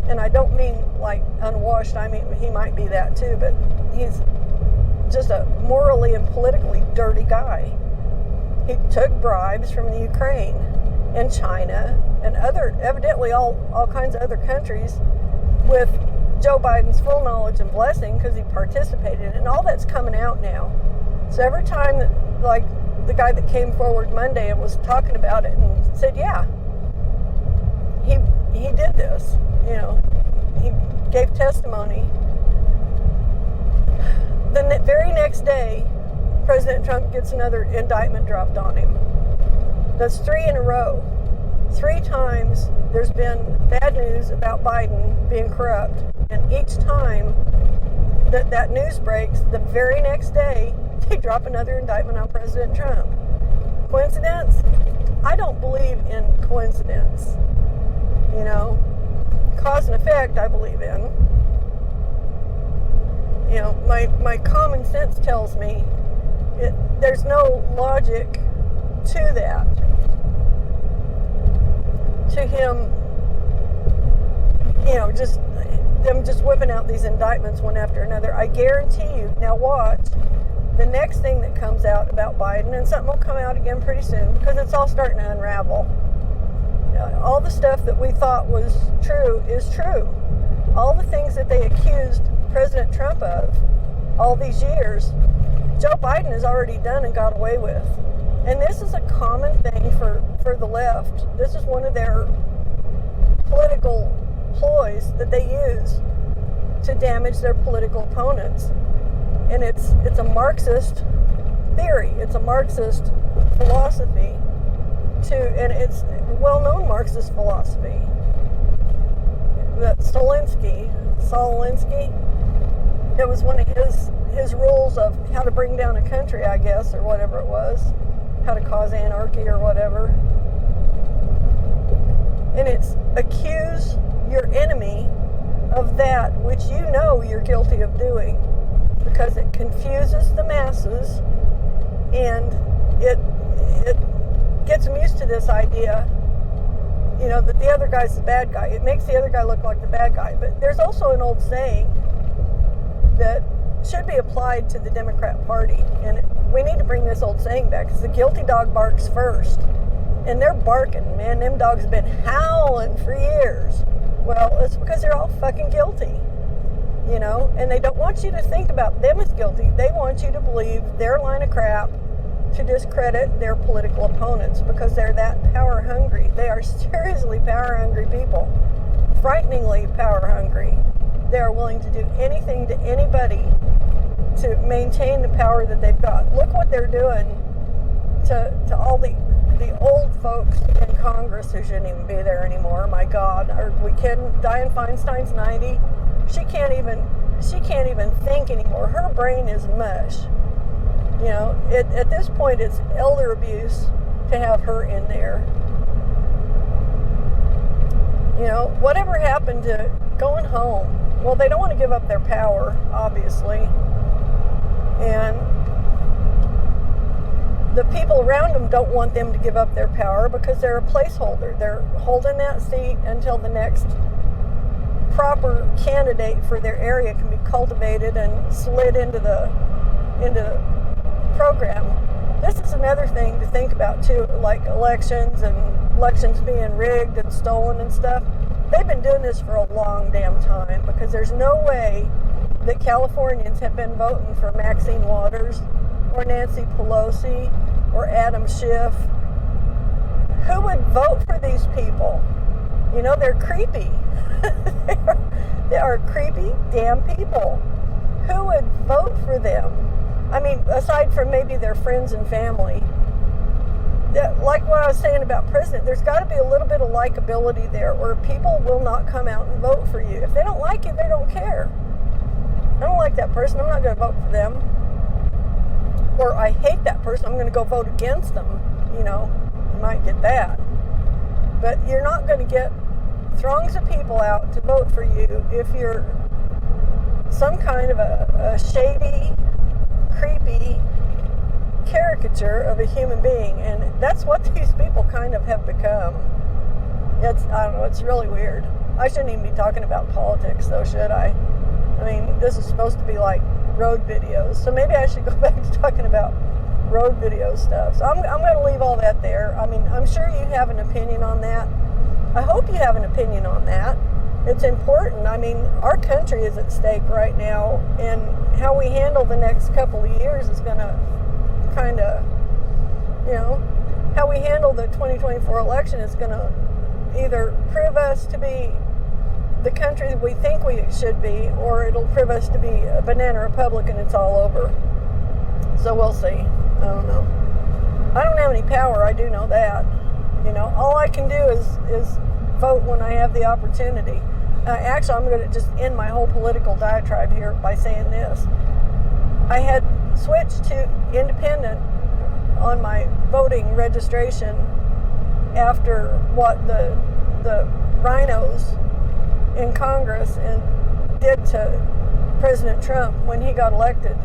and I don't mean like unwashed, I mean he might be that too, but he's just a morally and politically dirty guy. He took bribes from the Ukraine and China and evidently all kinds of other countries with Joe Biden's full knowledge and blessing, because he participated in it, and all that's coming out now. So every time that, like the guy that came forward Monday and was talking about it and said, yeah, he did this, you know, he gave testimony. Then the very next day, President Trump gets another indictment dropped on him. That's 3 in a row. 3 times there's been bad news about Biden being corrupt, and each time that news breaks, the very next day, they drop another indictment on President Trump. Coincidence? I don't believe in coincidence. You know, cause and effect I believe in. You know, my common sense tells me there's no logic to that. To him, you know, them just whipping out these indictments one after another. I guarantee you, now watch, the next thing that comes out about Biden, and something will come out again pretty soon, because it's all starting to unravel. All the stuff that we thought was true is true. All the things that they accused President Trump of all these years, Joe Biden has already done and got away with. And this is a common thing for the left. This is one of their political ploys that they use to damage their political opponents. And it's a Marxist theory. It's a Marxist philosophy and it's well-known Marxist philosophy. That Saul Alinsky, it was one of his rules of how to bring down a country, I guess, or whatever it was, how to cause anarchy or whatever. And it's accuse your enemy of that which you know you're guilty of doing, because it confuses the masses, and it gets them used to this idea, you know, that the other guy's the bad guy. It makes the other guy look like the bad guy. But there's also an old saying that should be applied to the Democrat Party, and we need to bring this old saying back, because the guilty dog barks first. And they're barking, man. Them dogs have been howling for years. Well, it's because they're all fucking guilty, you know? And they don't want you to think about them as guilty. They want you to believe their line of crap to discredit their political opponents because they're that power hungry. They are seriously power hungry people, frighteningly power hungry. They are willing to do anything to anybody to maintain the power that they've got. Look what they're doing to all the old folks in Congress who shouldn't even be there anymore. My God, are we kidding? Dianne Feinstein's 90. She can't even think anymore. Her brain is mush. You know, at this point, it's elder abuse to have her in there. You know, whatever happened to going home? Well, they don't want to give up their power, obviously. And the people around them don't want them to give up their power because they're a placeholder. They're holding that seat until the next proper candidate for their area can be cultivated and slid into the program. This is another thing to think about too, like elections being rigged and stolen and stuff. They've been doing this for a long damn time because there's no way that Californians have been voting for Maxine Waters or Nancy Pelosi or Adam Schiff. Who would vote for these people? You know, they're creepy. They are creepy damn people. Who would vote for them? I mean, aside from maybe their friends and family. Like what I was saying about president, there's got to be a little bit of likability there, or people will not come out and vote for you. If they don't like you, they don't care. I don't like that person, I'm not going to vote for them. Or I hate that person, I'm going to go vote against them. You know, you might get that. But you're not going to get throngs of people out to vote for you if you're some kind of a shady, creepy caricature of a human being. And that's what these people kind of have become. I don't know, it's really weird. I shouldn't even be talking about politics though, should I? I mean, this is supposed to be like road videos, so maybe I should go back to talking about road video stuff. So I'm going to leave all that there. I mean, I'm sure you have an opinion on that. I hope you have an opinion on that. It's important. I mean, our country is at stake right now, and how we handle the next couple of years is going to kind of, you know, how we handle the 2024 election is going to either prove us to be the country that we think we should be, or it'll prove us to be a banana republic and it's all over. So we'll see. I don't know. I don't have any power, I do know that. You know, all I can do is vote when I have the opportunity. Actually, I'm going to just end my whole political diatribe here by saying this. I had switched to independent on my voting registration after what the rhinos in Congress and did to President Trump when he got elected.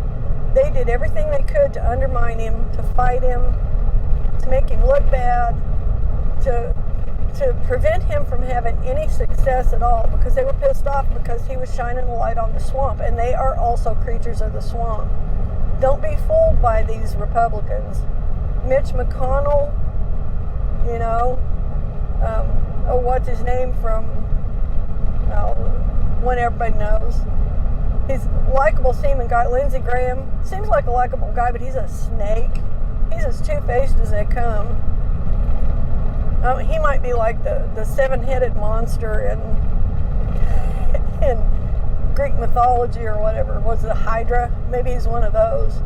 They did everything they could to undermine him, to fight him, to make him look bad, to prevent him from having any success at all, because they were pissed off because he was shining a light on the swamp, and they are also creatures of the swamp. Don't be fooled by these Republicans. Mitch McConnell, you know, what's his name from, one everybody knows. He's a likable seeming guy. Lindsey Graham seems like a likable guy, but he's a snake. He's as two-faced as they come. He might be like the seven-headed monster in Greek mythology or whatever. Was it Hydra? Maybe he's one of those.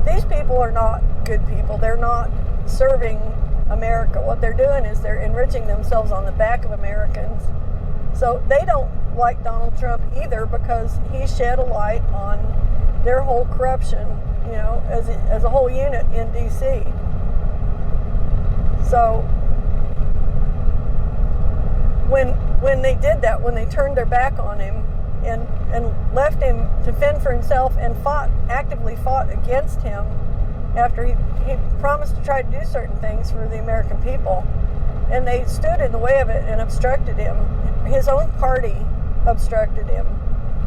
These people are not good people. They're not serving America. What they're doing is they're enriching themselves on the back of Americans. So they don't like Donald Trump either, because he shed a light on their whole corruption, you know, as a whole unit in D.C. So when they did that, when they turned their back on him and left him to fend for himself and actively fought against him after he promised to try to do certain things for the American people, and they stood in the way of it and obstructed him. His own party obstructed him.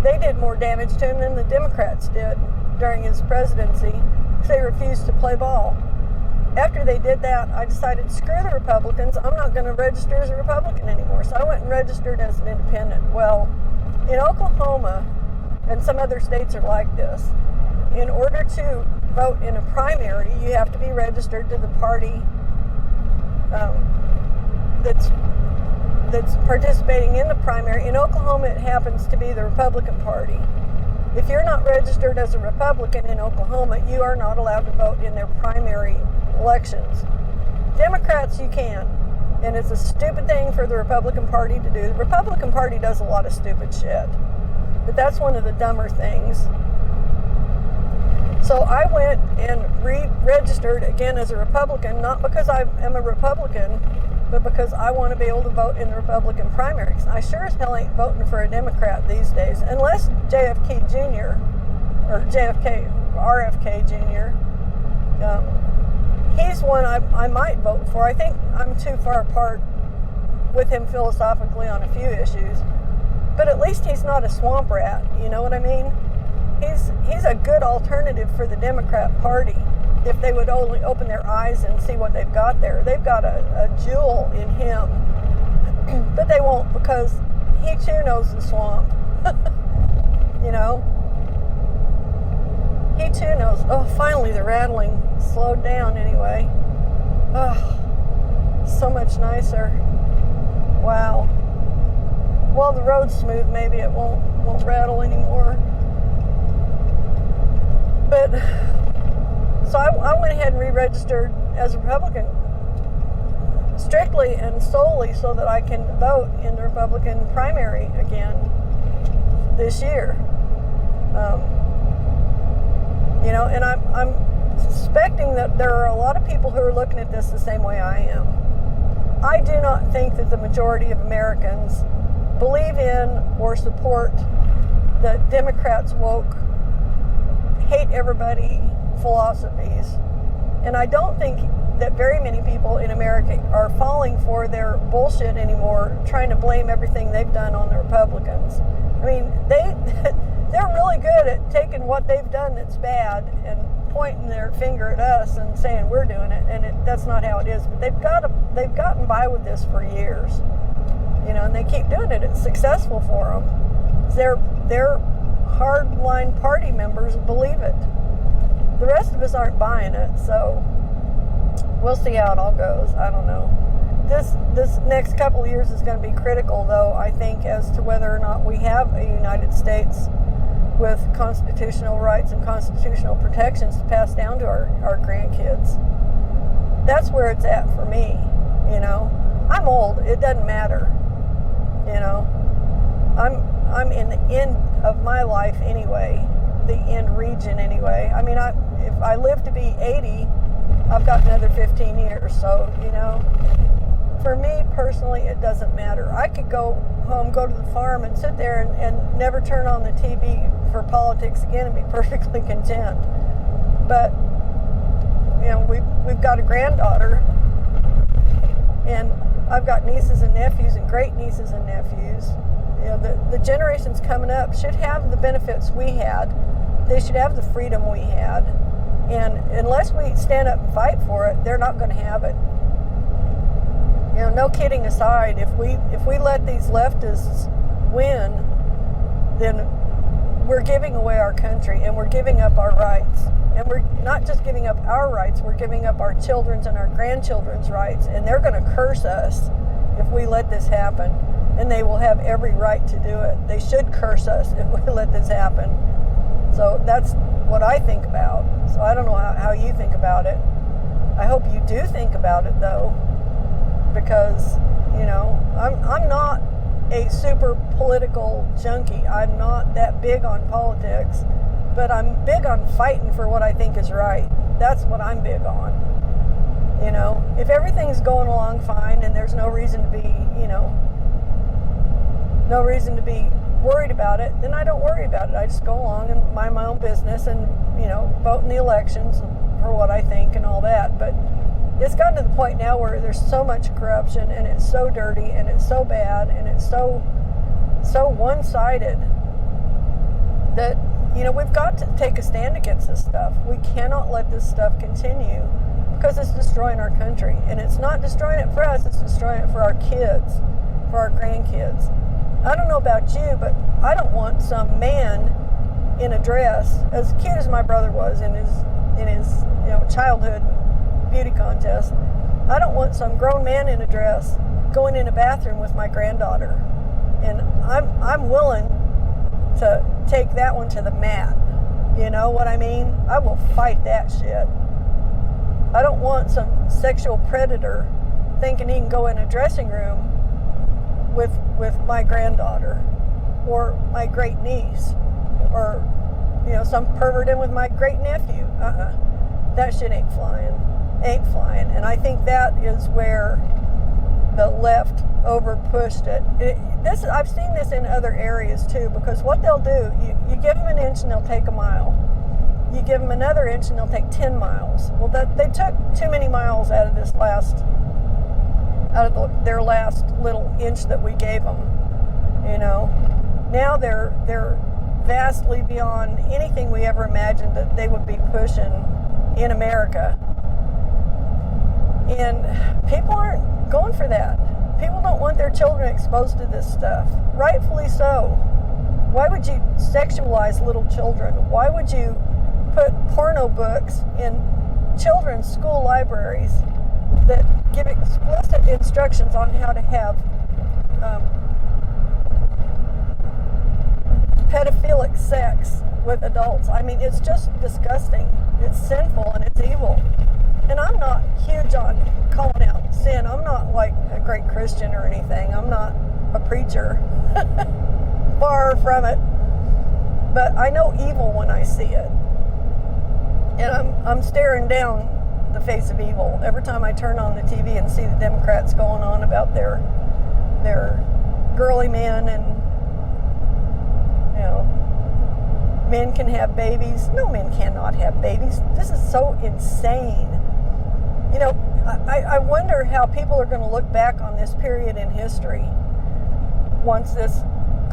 They did more damage to him than the Democrats did during his presidency, because they refused to play ball. After they did that, I decided, screw the Republicans, I'm not going to register as a Republican anymore. So I went and registered as an independent. Well, in Oklahoma, and some other states are like this, in order to vote in a primary, you have to be registered to the party that's participating in the primary. In Oklahoma, it happens to be the Republican Party. If you're not registered as a Republican in Oklahoma, you are not allowed to vote in their primary elections. Democrats, you can. And it's a stupid thing for the Republican Party to do. The Republican Party does a lot of stupid shit. But that's one of the dumber things. So I went and re-registered again as a Republican, not because I am a Republican, but because I want to be able to vote in the Republican primaries. I sure as hell ain't voting for a Democrat these days, unless JFK Jr. or RFK Jr. He's one I might vote for. I think I'm too far apart with him philosophically on a few issues, but at least he's not a swamp rat. You know what I mean? He's a good alternative for the Democrat Party. If they would only open their eyes and see what they've got there. They've got a jewel in him. But they won't, because he too knows the swamp. You know? He too knows. Oh, finally the rattling slowed down anyway. Oh, so much nicer. Wow. Well, the road's smooth. Maybe it won't rattle anymore. But... So I went ahead and re-registered as a Republican strictly and solely so that I can vote in the Republican primary again this year. You know, and I'm suspecting that there are a lot of people who are looking at this the same way I am. I do not think that the majority of Americans believe in or support the Democrats' woke, hate everybody philosophies. And I don't think that very many people in America are falling for their bullshit anymore, trying to blame everything they've done on the Republicans. I mean, they're really good at taking what they've done that's bad and pointing their finger at us and saying we're doing it, and that's not how it is. But they've gotten by with this for years, you know, and they keep doing it. It's successful for them. Their hardline party members believe it. The rest of us aren't buying it, so we'll see how it all goes. I don't know. This next couple of years is going to be critical, though, I think, as to whether or not we have a United States with constitutional rights and constitutional protections to pass down to our grandkids. That's where it's at for me, you know. I'm old. It doesn't matter, you know. I'm in the end of my life anyway. The end region anyway. I mean, if I live to be 80, I've got another 15 years. So, you know, for me personally, it doesn't matter. I could go home, go to the farm, and sit there and never turn on the TV for politics again and be perfectly content. But, you know, we've got a granddaughter, and I've got nieces and nephews and great nieces and nephews. You know, the generations coming up should have the benefits we had. They should have the freedom we had. And unless we stand up and fight for it, they're not going to have it. You know, no kidding aside, if we let these leftists win, then we're giving away our country and we're giving up our rights. And we're not just giving up our rights, we're giving up our children's and our grandchildren's rights. And they're going to curse us if we let this happen. And they will have every right to do it. They should curse us if we let this happen. So that's what I think about. So I don't know how you think about it. I hope you do think about it, though, because, you know, I'm not a super political junkie. I'm not that big on politics, but I'm big on fighting for what I think is right. That's what I'm big on. You know, if everything's going along fine and there's no reason to be, you know, no reason to be worried about it, then I don't worry about it. I just go along and mind my own business and, you know, vote in the elections for what I think and all that. But it's gotten to the point now where there's so much corruption and it's so dirty and it's so bad and it's so one-sided that, you know, we've got to take a stand against this stuff. We cannot let this stuff continue because it's destroying our country. And it's not destroying it for us, it's destroying it for our kids, for our grandkids. I don't know about you, but I don't want some man in a dress, as cute as my brother was in his childhood beauty contest. I don't want some grown man in a dress going in a bathroom with my granddaughter. And I'm willing to take that one to the mat. You know what I mean? I will fight that shit. I don't want some sexual predator thinking he can go in a dressing room with my granddaughter or my great niece or some pervert in with my great nephew. That shit ain't flying. And I think that is where the left over pushed it. I've seen this in other areas too, because what they'll do, you give them an inch and they'll take a mile. You give them another inch and they'll take 10 miles. Well, they took too many miles out of their last little inch that we gave them. Now they're vastly beyond anything we ever imagined that they would be pushing in America. And people aren't going for that. People don't want their children exposed to this stuff. Rightfully so. Why would you sexualize little children? Why would you put porno books in children's school libraries that give explicit instructions on how to have pedophilic sex with adults? I mean, it's just disgusting. It's sinful and it's evil. And I'm not huge on calling out sin. I'm not like a great Christian or anything. I'm not a preacher. Far from it. But I know evil when I see it. And I'm staring down the face of evil every time I turn on the TV and see the Democrats going on about their girly men and men can have babies. No, men cannot have babies. This is so insane. I wonder how people are going to look back on this period in history once this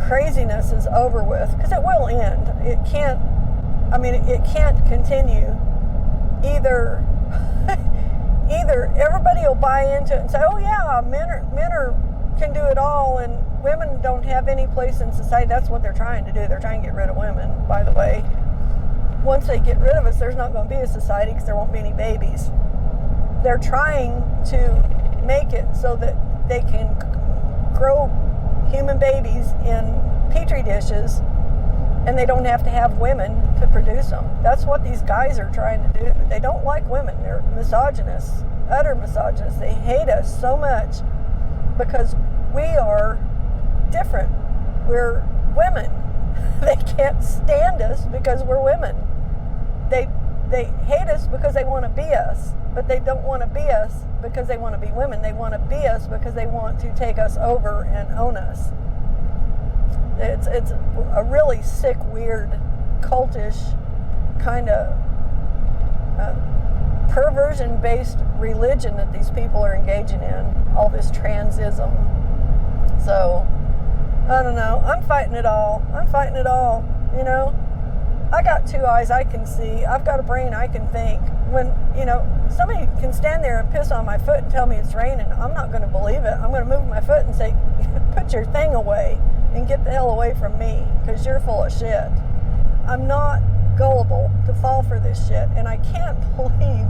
craziness is over with, because it will end. It can't continue. Either everybody will buy into it and say, oh yeah, men can do it all, and women don't have any place in society. That's what they're trying to do. They're trying to get rid of women, by the way. Once they get rid of us, there's not going to be a society because there won't be any babies. They're trying to make it so that they can grow human babies in petri dishes and they don't have to have women to produce them. That's what these guys are trying to do. They don't like women. They're misogynists, utter misogynists. They hate us so much because we are different. We're women. They can't stand us because we're women. They hate us because they want to be us, but they don't want to be us because they want to be women. They want to be us because they want to take us over and own us. It's a really sick, weird, cultish kind of perversion-based religion that these people are engaging in, all this transism. So, I don't know. I'm fighting it all. I got two eyes I can see. I've got a brain I can think. When, somebody can stand there and piss on my foot and tell me it's raining, I'm not going to believe it. I'm going to move my foot and say, put your thing away and get the hell away from me because you're full of shit. I'm not gullible to fall for this shit, and I can't believe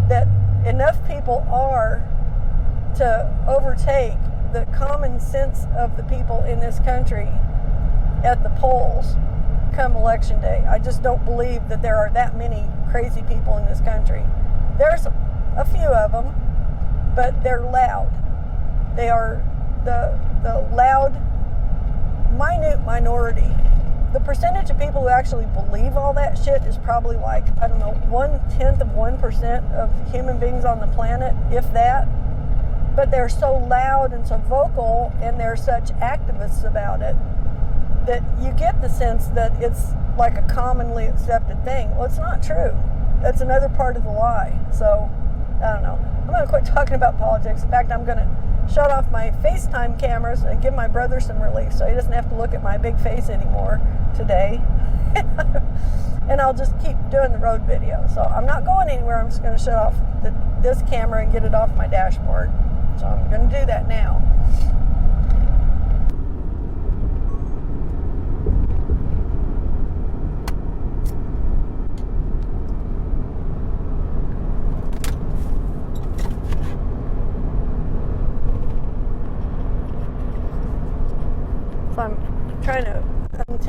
that enough people are to overtake the common sense of the people in this country at the polls come election day. I just don't believe that there are that many crazy people in this country. There's a few of them, but they're loud. They are the loud, minute minority. The percentage of people who actually believe all that shit is probably 1/10 of 1% of human beings on the planet, if that. But they're so loud and so vocal, and they're such activists about it, that you get the sense that it's like a commonly accepted thing. Well, it's not true. That's another part of the lie. So, I don't know. I'm going to quit talking about politics. In fact, I'm going to shut off my FaceTime cameras and give my brother some relief so he doesn't have to look at my big face anymore today. And I'll just keep doing the road video. So I'm not going anywhere. I'm just going to shut off this camera and get it off my dashboard. So I'm going to do that now.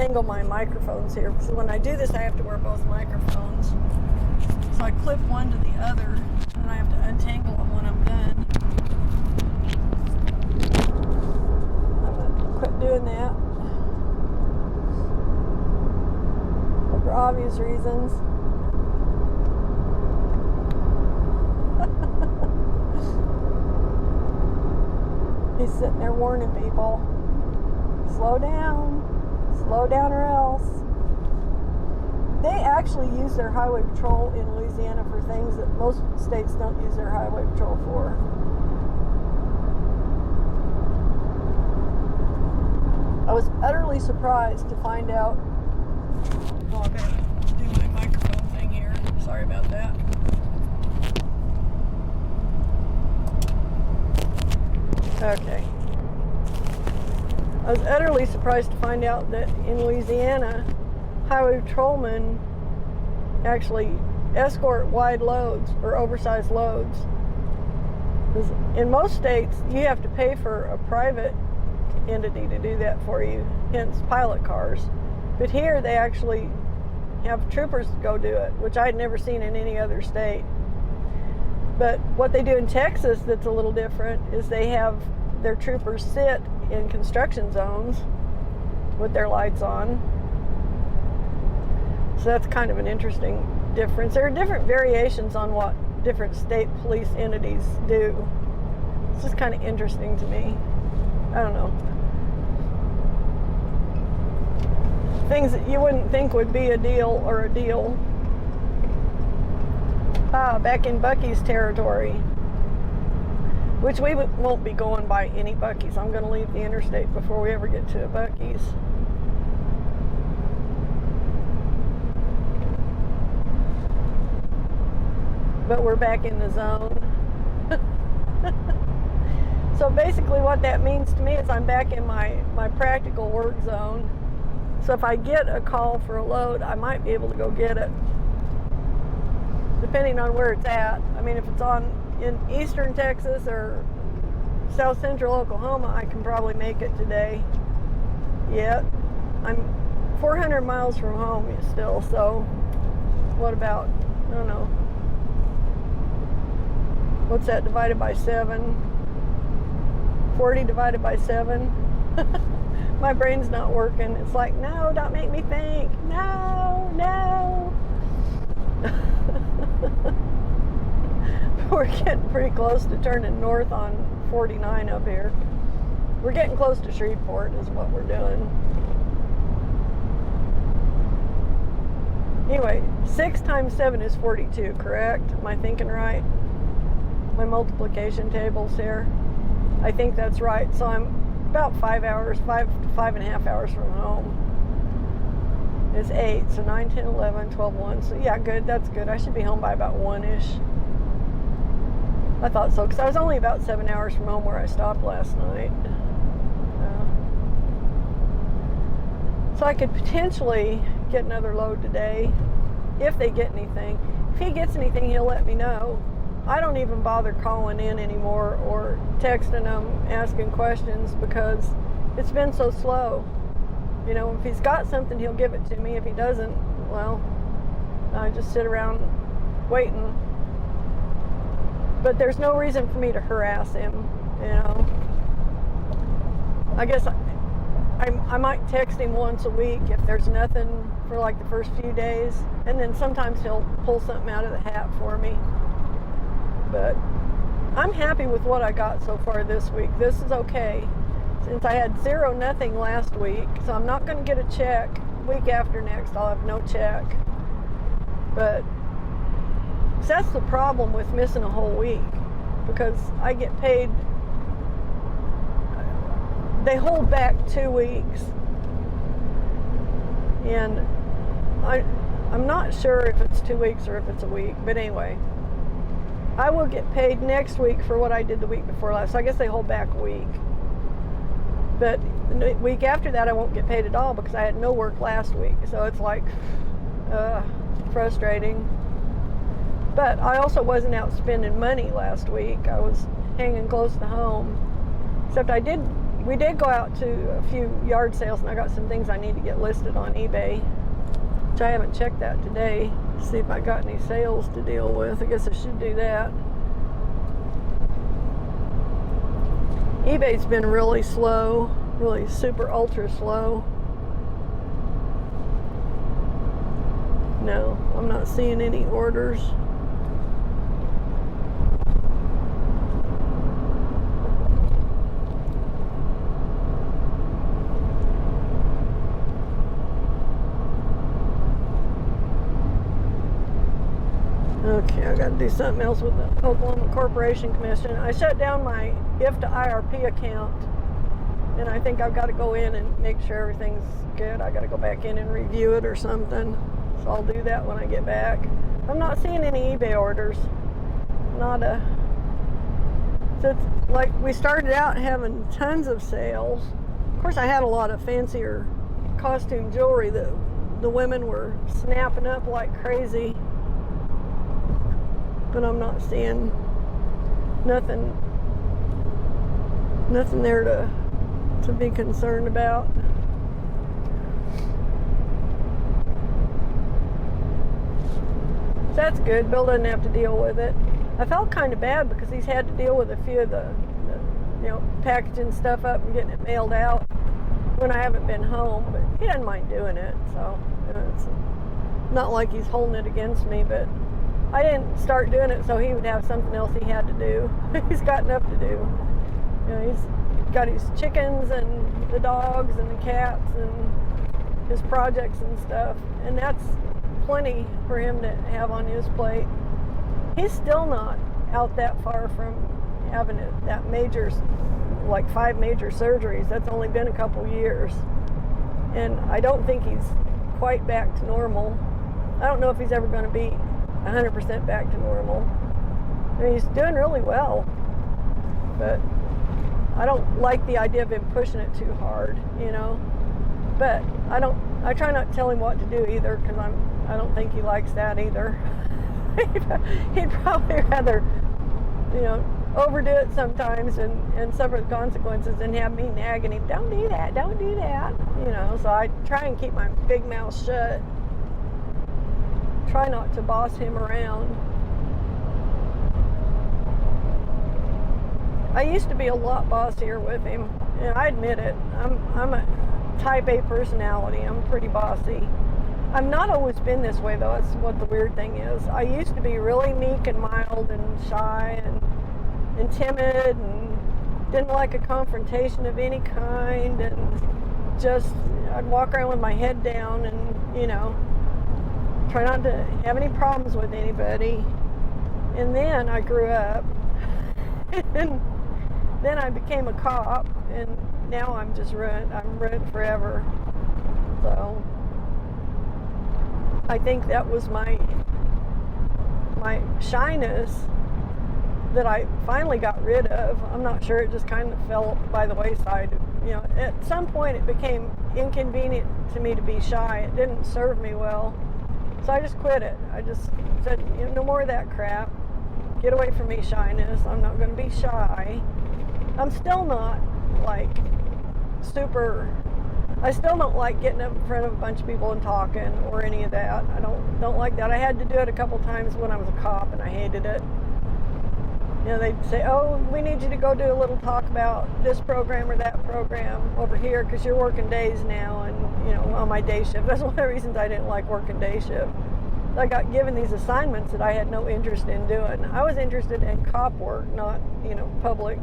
untangle my microphones here, because when I do this I have to wear both microphones. So I clip one to the other, and then I have to untangle them when I'm done. I'm gonna quit doing that for obvious reasons. He's sitting there warning people, slow down or else. They actually use their highway patrol in Louisiana for things that most states don't use their highway patrol for. I was utterly surprised to find out. Oh, I better do my microphone thing here. Sorry about that. Okay. I was utterly surprised to find out that in Louisiana, highway patrolmen actually escort wide loads or oversized loads. In most states, you have to pay for a private entity to do that for you, hence pilot cars. But here they actually have troopers go do it, which I'd never seen in any other state. But what they do in Texas that's a little different is they have their troopers sit in construction zones with their lights on. So that's kind of an interesting difference. There are different variations on what different state police entities do. It's just kind of interesting to me. I don't know. Things that you wouldn't think would be a deal or a deal. Back in Buc-ee's territory, which we won't be going by any Buc-ee's. I'm going to leave the interstate before we ever get to a Buc-ee's. But we're back in the zone. So basically what that means to me is I'm back in my practical work zone. So if I get a call for a load, I might be able to go get it, depending on where it's at. I mean, if it's in eastern Texas or south central Oklahoma, I can probably make it today. Yet, I'm 400 miles from home still, so what about, I don't know, what's that divided by 7? 40 divided by 7? My brain's not working. It's like, no, don't make me think. No. We're getting pretty close to turning north on 49 up here. We're getting close to Shreveport is what we're doing. Anyway, 6 times 7 is 42, correct? Am I thinking right? My multiplication table's here. I think that's right. So I'm about 5 hours, 5.5 hours from home. It's 8, so 9, 10, 11, 12, 1. So yeah, good, that's good. I should be home by about 1-ish. I thought so, because I was only about 7 hours from home where I stopped last night. So I could potentially get another load today, if they get anything. If he gets anything, he'll let me know. I don't even bother calling in anymore or texting them, asking questions, because it's been so slow. You know, if he's got something, he'll give it to me. If he doesn't, well, I just sit around waiting. But there's no reason for me to harass him, you know. I guess I might text him once a week if there's nothing for like the first few days, and then sometimes he'll pull something out of the hat for me. But I'm happy with what I got so far this week. This is okay, since I had 0 nothing last week, so I'm not going to get a check. Week after next, I'll have no check. But that's the problem with missing a whole week, because I get paid. They hold back 2 weeks, and I'm not sure if it's 2 weeks or if it's a week, but anyway, I will get paid next week for what I did the week before last. So I guess they hold back a week. But the week after that, I won't get paid at all because I had no work last week. So it's like frustrating. But I also wasn't out spending money last week. I was hanging close to home. Except I did we did go out to a few yard sales, and I got some things I need to get listed on eBay, which I haven't checked that today to see if I got any sales to deal with. I guess I should do that. eBay's been really slow, really super ultra slow. No, I'm not seeing any orders. Okay, I got to do something else with the Oklahoma Corporation Commission. I shut down my IF to IRP account, and I think I've got to go in and make sure everything's good. I got to go back in and review it or something. So I'll do that when I get back. I'm not seeing any eBay orders. So it's like we started out having tons of sales. Of course, I had a lot of fancier costume jewelry that the women were snapping up like crazy. But I'm not seeing nothing there to be concerned about. So that's good. Bill doesn't have to deal with it. I felt kind of bad because he's had to deal with a few of the packaging stuff up and getting it mailed out when I haven't been home, but he doesn't mind doing it. So it's not like he's holding it against me, but I didn't start doing it so he would have something else he had to do. He's got enough to do. He's got his chickens and the dogs and the cats and his projects and stuff, and that's plenty for him to have on his plate. He's still not out that far from having that major, like 5 major surgeries. That's only been a couple years, and I don't think he's quite back to normal. I don't know if he's ever going to be 100% back to normal. I mean, he's doing really well, but I don't like the idea of him pushing it too hard, but I try not to tell him what to do either, because I don't think he likes that either. He'd probably rather overdo it sometimes and suffer the consequences than have me nagging him, don't do that, so I try and keep my big mouth shut. Try not to boss him around. I used to be a lot bossier with him, and I admit it. I'm a type A personality. I'm pretty bossy. I've not always been this way, though. That's what the weird thing is. I used to be really meek and mild and shy and timid and didn't like a confrontation of any kind, and just I'd walk around with my head down and try not to have any problems with anybody. And then I grew up and then I became a cop, and now I'm just ruined. I'm ruined forever. So I think that was my shyness that I finally got rid of. I'm not sure, it just kind of fell by the wayside. At some point it became inconvenient to me to be shy. It didn't serve me well. So I just quit it. I just said, no more of that crap. Get away from me, shyness. I'm not going to be shy. I'm still not like super. I still don't like getting up in front of a bunch of people and talking or any of that. I don't like that. I had to do it a couple times when I was a cop, and I hated it. They'd say, oh, we need you to go do a little talk about this program or that program over here because you're working days now and, on my day shift. That's one of the reasons I didn't like working day shift. I got given these assignments that I had no interest in doing. I was interested in cop work, not, public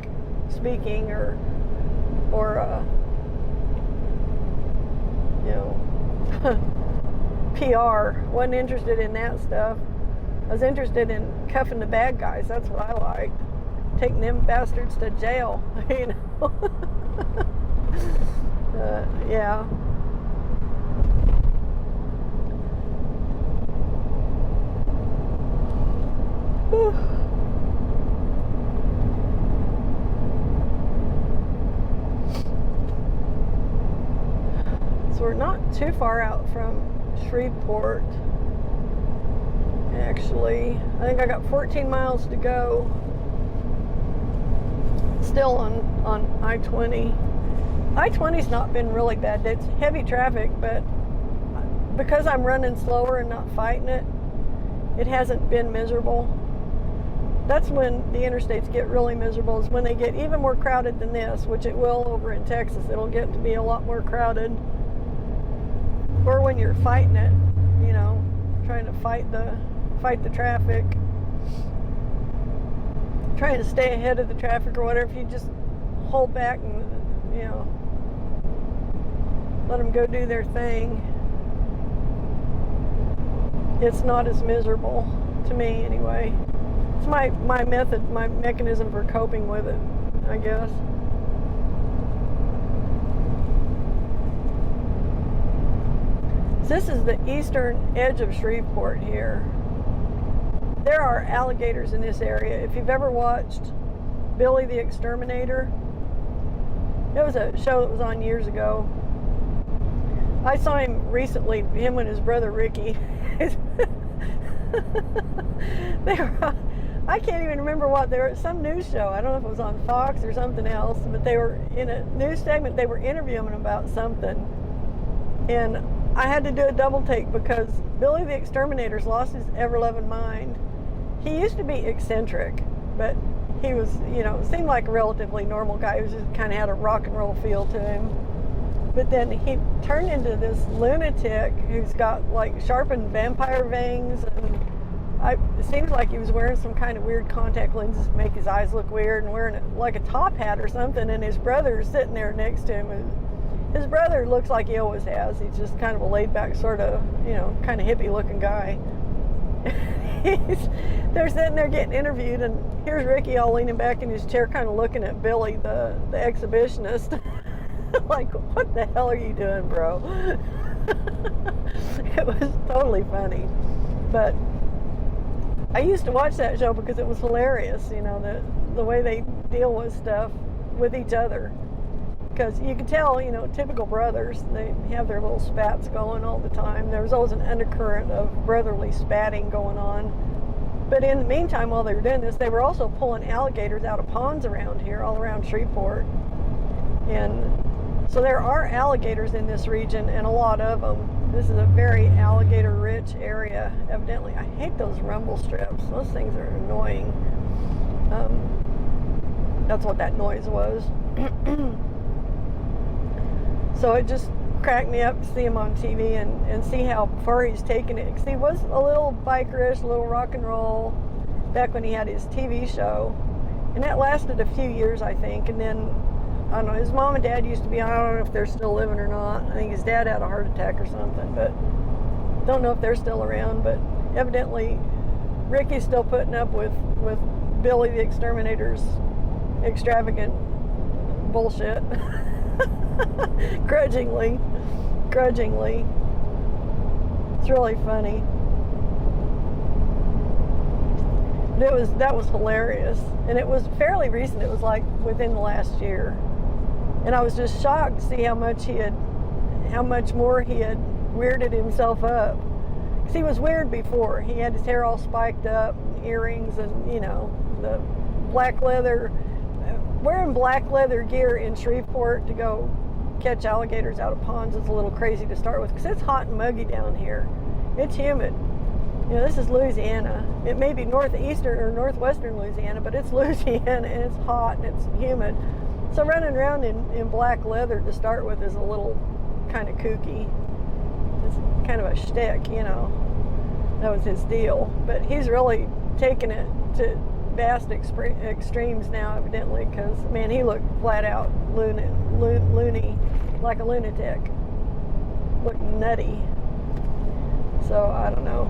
speaking or PR. Wasn't interested in that stuff. I was interested in cuffing the bad guys. That's what I liked. Taking them bastards to jail, yeah. Whew. So we're not too far out from Shreveport. Actually, I think I got 14 miles to go. still on I-20. I-20's not been really bad. It's heavy traffic, but because I'm running slower and not fighting it, it hasn't been miserable. That's when the interstates get really miserable, is when they get even more crowded than this, which it will over in Texas. It'll get to be a lot more crowded. Or when you're fighting it, you know, trying to fight the traffic, trying to stay ahead of the traffic or whatever. If you just hold back and, you know, let them go do their thing, it's not as miserable to me anyway. It's my method, my mechanism for coping with it, I guess. This is the eastern edge of Shreveport here. There are alligators in this area. If you've ever watched Billy the Exterminator, it was a show that was on years ago. I saw him recently, him and his brother Ricky. I can't even remember what they were, some news show. I don't know if it was on Fox or something else, but they were in a news segment. They were interviewing him about something, and I had to do a double take because Billy the Exterminator's lost his ever-loving mind. He used to be eccentric, but he was, you know, seemed like a relatively normal guy who just kind of had a rock and roll feel to him. But then he turned into this lunatic who's got like sharpened vampire fangs, and it seems like he was wearing some kind of weird contact lenses to make his eyes look weird, and wearing like a top hat or something, and his brother's sitting there next to him. His brother looks like he always has. He's just kind of a laid-back sort of, you know, kind of hippie-looking guy. They're sitting there getting interviewed, and here's Ricky all leaning back in his chair, kind of looking at Billy, the exhibitionist. Like, what the hell are you doing, bro? It was totally funny. But I used to watch that show because it was hilarious, you know, the way they deal with stuff with each other. Because you could tell, you know, typical brothers, they have their little spats going all the time. There was always an undercurrent of brotherly spatting going on. But in the meantime, while they were doing this, they were also pulling alligators out of ponds around here, all around Shreveport. And so there are alligators in this region, and a lot of them. This is a very alligator-rich area, evidently. I hate those rumble strips. Those things are annoying. That's what that noise was. So it just cracked me up to see him on TV and see how far he's taken it. Because he was a little bikerish, a little rock and roll back when he had his TV show. And that lasted a few years, I think. And then, I don't know, his mom and dad used to be on. I don't know if they're still living or not. I think his dad had a heart attack or something. But don't know if they're still around. But evidently, Ricky's still putting up with Billy the Exterminator's extravagant bullshit. grudgingly. It's really funny. That was hilarious, and it was fairly recent. It was like within the last year, and I was just shocked to see how much more he had weirded himself up. Because he was weird before. He had his hair all spiked up, and earrings, and you know, the black leather. Wearing black leather gear in Shreveport to go catch alligators out of ponds is a little crazy to start with, because it's hot and muggy down here. It's humid. You know, this is Louisiana. It may be northeastern or northwestern Louisiana, but it's Louisiana, and it's hot and it's humid. So running around in black leather to start with is a little kind of kooky. It's kind of a shtick, you know. That was his deal. But he's really taken it to vast extremes now, evidently, because, man, he looked flat out loony, like a lunatic. Looked nutty. So, I don't know.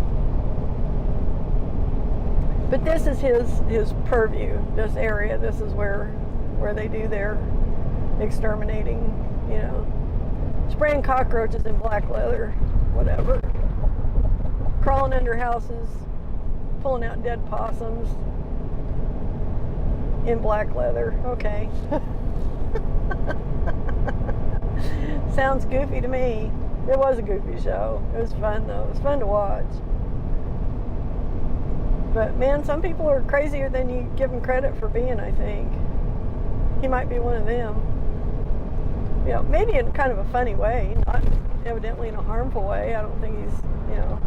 But this is his purview, this area. This is where they do their exterminating, you know. Spraying cockroaches in black leather, whatever. Crawling under houses, pulling out dead possums in black leather. Okay. Sounds goofy to me. It was a goofy show. It was fun, though. It was fun to watch. But, man, some people are crazier than you give them credit for being, I think. he might be one of them. You know, maybe in kind of a funny way, not evidently in a harmful way. I don't think he's, you know,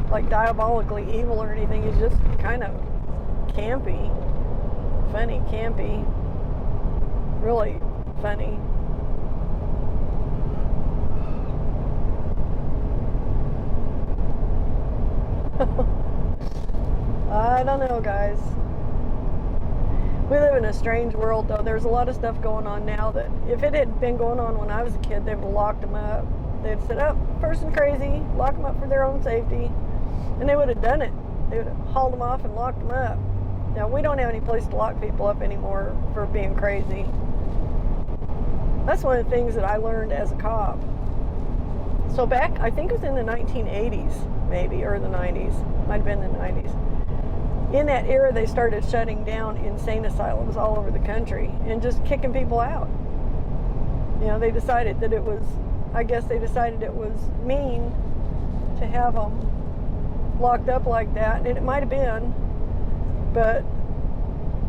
like diabolically evil or anything. He's just kind of campy, funny, campy, really funny. I don't know, guys. We live in a strange world, though. There's a lot of stuff going on now that if it had been going on when I was a kid, they would have locked them up. They'd said, oh, person crazy, lock them up for their own safety. And they would have done it. They would have hauled them off and locked them up. Now, we don't have any place to lock people up anymore for being crazy. That's one of the things that I learned as a cop. So back, I think it was in the 1980s, maybe, or the 90s. Might have been the 90s. In that era, they started shutting down insane asylums all over the country and just kicking people out. You know, they decided that it was, I guess they decided it was mean to have them locked up like that, and it might have been, but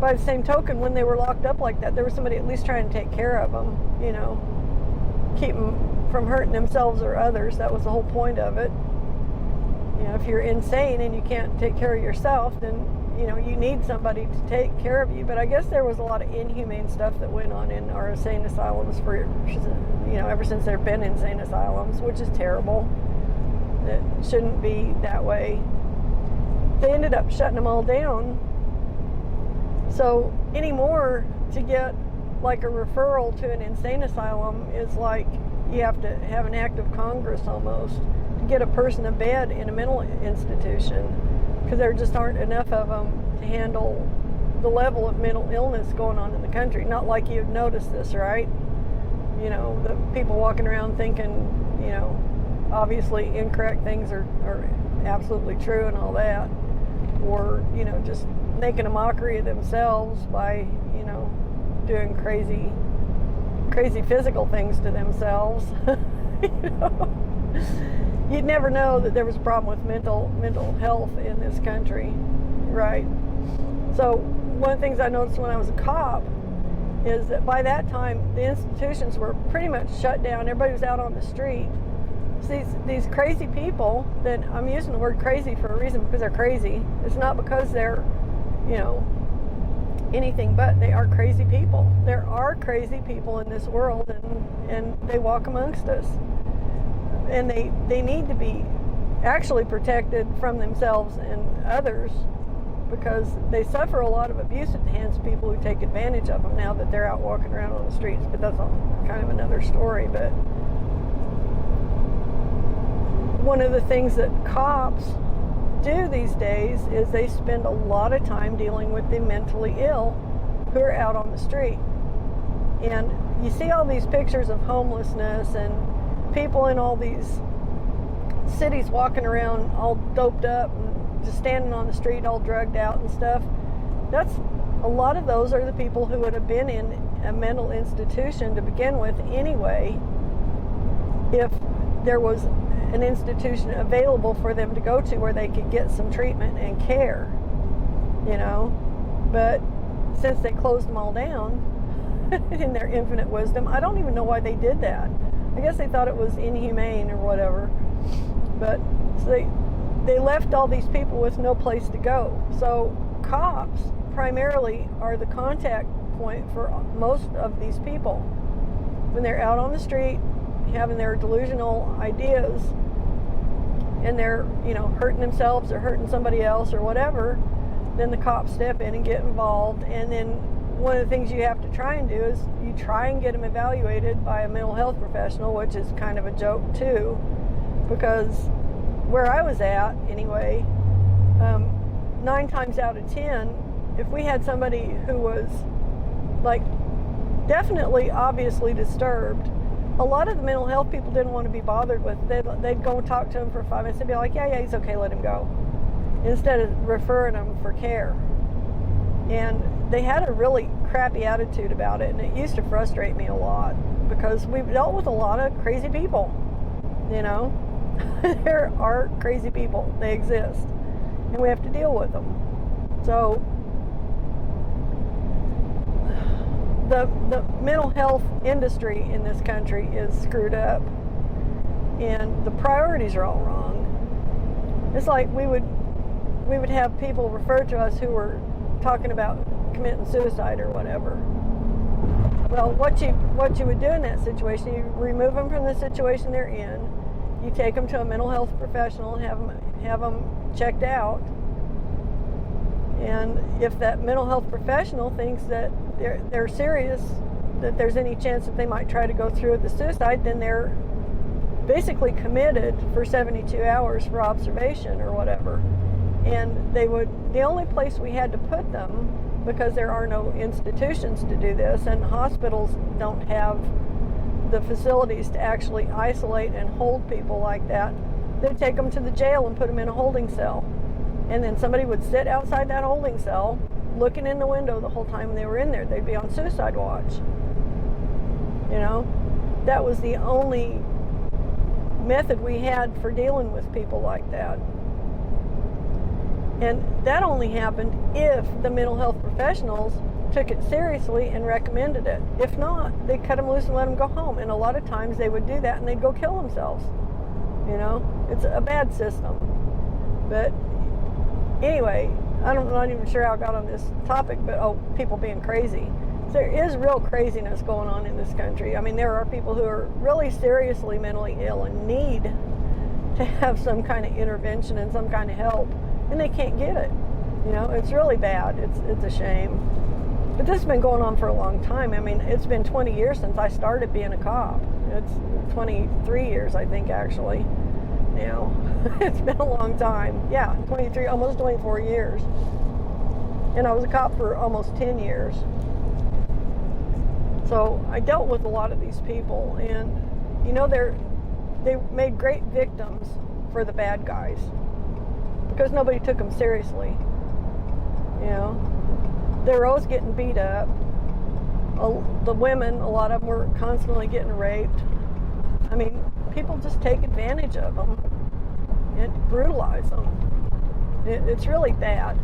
by the same token, when they were locked up like that, there was somebody at least trying to take care of them, you know, keep them from hurting themselves or others. That was the whole point of it. You know, if you're insane and you can't take care of yourself, then, you know, you need somebody to take care of you. But I guess there was a lot of inhumane stuff that went on in our insane asylums for, you know, ever since there have been insane asylums, which is terrible. It shouldn't be that way. They ended up shutting them all down. So anymore, to get like a referral to an insane asylum is like you have to have an act of Congress almost to get a person a bed in a mental institution, because there just aren't enough of them to handle the level of mental illness going on in the country. Not like you've noticed this, right? You know, the people walking around thinking, you know, obviously incorrect things are absolutely true and all that, or, you know, just making a mockery of themselves by, you know, doing crazy physical things to themselves. You know, you'd never know that there was a problem with mental health in this country, right? So one of the things I noticed when I was a cop is that by that time the institutions were pretty much shut down. Everybody was out on the street. So these crazy people, that I'm using the word crazy for a reason, because they're crazy. It's not because they're, you know, anything but. They are crazy people. There are crazy people in this world, and they walk amongst us. And they need to be actually protected from themselves and others, because they suffer a lot of abuse at the hands of people who take advantage of them now that they're out walking around on the streets. But that's kind of another story. But one of the things that cops do these days is they spend a lot of time dealing with the mentally ill who are out on the street. And you see all these pictures of homelessness and people in all these cities walking around all doped up and just standing on the street all drugged out and stuff. That's a lot of those are the people who would have been in a mental institution to begin with anyway, if there was an institution available for them to go to where they could get some treatment and care, you know. But since they closed them all down in their infinite wisdom, I don't even know why they did that. I guess they thought it was inhumane or whatever. But so they left all these people with no place to go. So cops primarily are the contact point for most of these people. When they're out on the street having their delusional ideas and they're, you know, hurting themselves or hurting somebody else or whatever, then the cops step in and get involved. And then one of the things you have to try and do is you try and get them evaluated by a mental health professional, which is kind of a joke too, because where I was at anyway, 9 times out of 10, if we had somebody who was like definitely obviously disturbed, a lot of the mental health people didn't want to be bothered with. They'd go and talk to him for 5 minutes and be like, yeah, he's okay, let him go, instead of referring him for care. And they had a really crappy attitude about it, and it used to frustrate me a lot, because we've dealt with a lot of crazy people, you know. There are crazy people. They exist, and we have to deal with them. So the mental health industry in this country is screwed up, and the priorities are all wrong. It's like we would have people refer to us who were talking about committing suicide or whatever. Well, what you would do in that situation, you remove them from the situation they're in, you take them to a mental health professional and have them checked out. And if that mental health professional thinks that they're serious, that there's any chance that they might try to go through with the suicide, then they're basically committed for 72 hours for observation or whatever. And the only place we had to put them, because there are no institutions to do this, and hospitals don't have the facilities to actually isolate and hold people like that, they'd take them to the jail and put them in a holding cell. And then somebody would sit outside that holding cell looking in the window the whole time they were in there. They'd be on suicide watch. You know, that was the only method we had for dealing with people like that. And that only happened if the mental health professionals took it seriously and recommended it. If not, they cut them loose and let them go home. And a lot of times they would do that and they'd go kill themselves. You know, it's a bad system. But anyway, I'm not even sure how I got on this topic, but people being crazy. There is real craziness going on in this country. I mean, there are people who are really seriously mentally ill and need to have some kind of intervention and some kind of help, and they can't get it. You know, it's really bad. It's a shame. But this has been going on for a long time. I mean, it's been 20 years since I started being a cop. It's 23 years, I think, actually. You know, it's been a long time. Yeah, 23, almost 24 years. And I was a cop for almost 10 years. So I dealt with a lot of these people, and you know, they made great victims for the bad guys because nobody took them seriously. You know, they were always getting beat up. The women, a lot of them were constantly getting raped. I mean, people just take advantage of them and brutalize them. It's really bad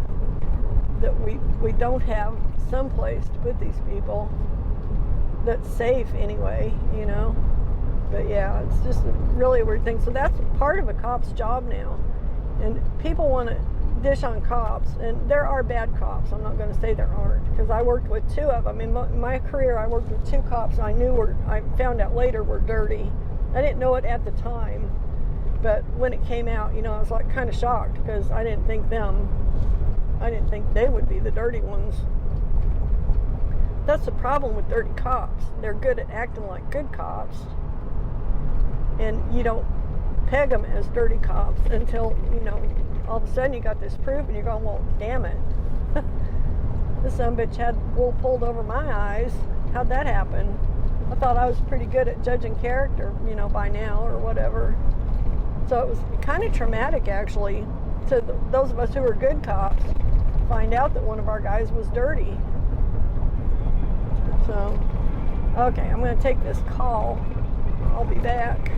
that we don't have some place to put these people that's safe anyway, you know. But yeah, it's just a really weird thing. So that's part of a cop's job now. And people want to dish on cops, and there are bad cops. I'm not going to say there aren't, because I worked with two of them. In my career, I worked with two cops I found out later were dirty. I didn't know it at the time, but when it came out, you know, I was like kind of shocked because I didn't think they would be the dirty ones. That's the problem with dirty cops. They're good at acting like good cops, and you don't peg them as dirty cops until, you know, all of a sudden you got this proof and you're going, well, damn it. This sumbitch had wool pulled over my eyes. How'd that happen? I thought I was pretty good at judging character, you know, by now or whatever. So it was kind of traumatic, actually, to those of us who were good cops, find out that one of our guys was dirty. So, okay, I'm going to take this call. I'll be back.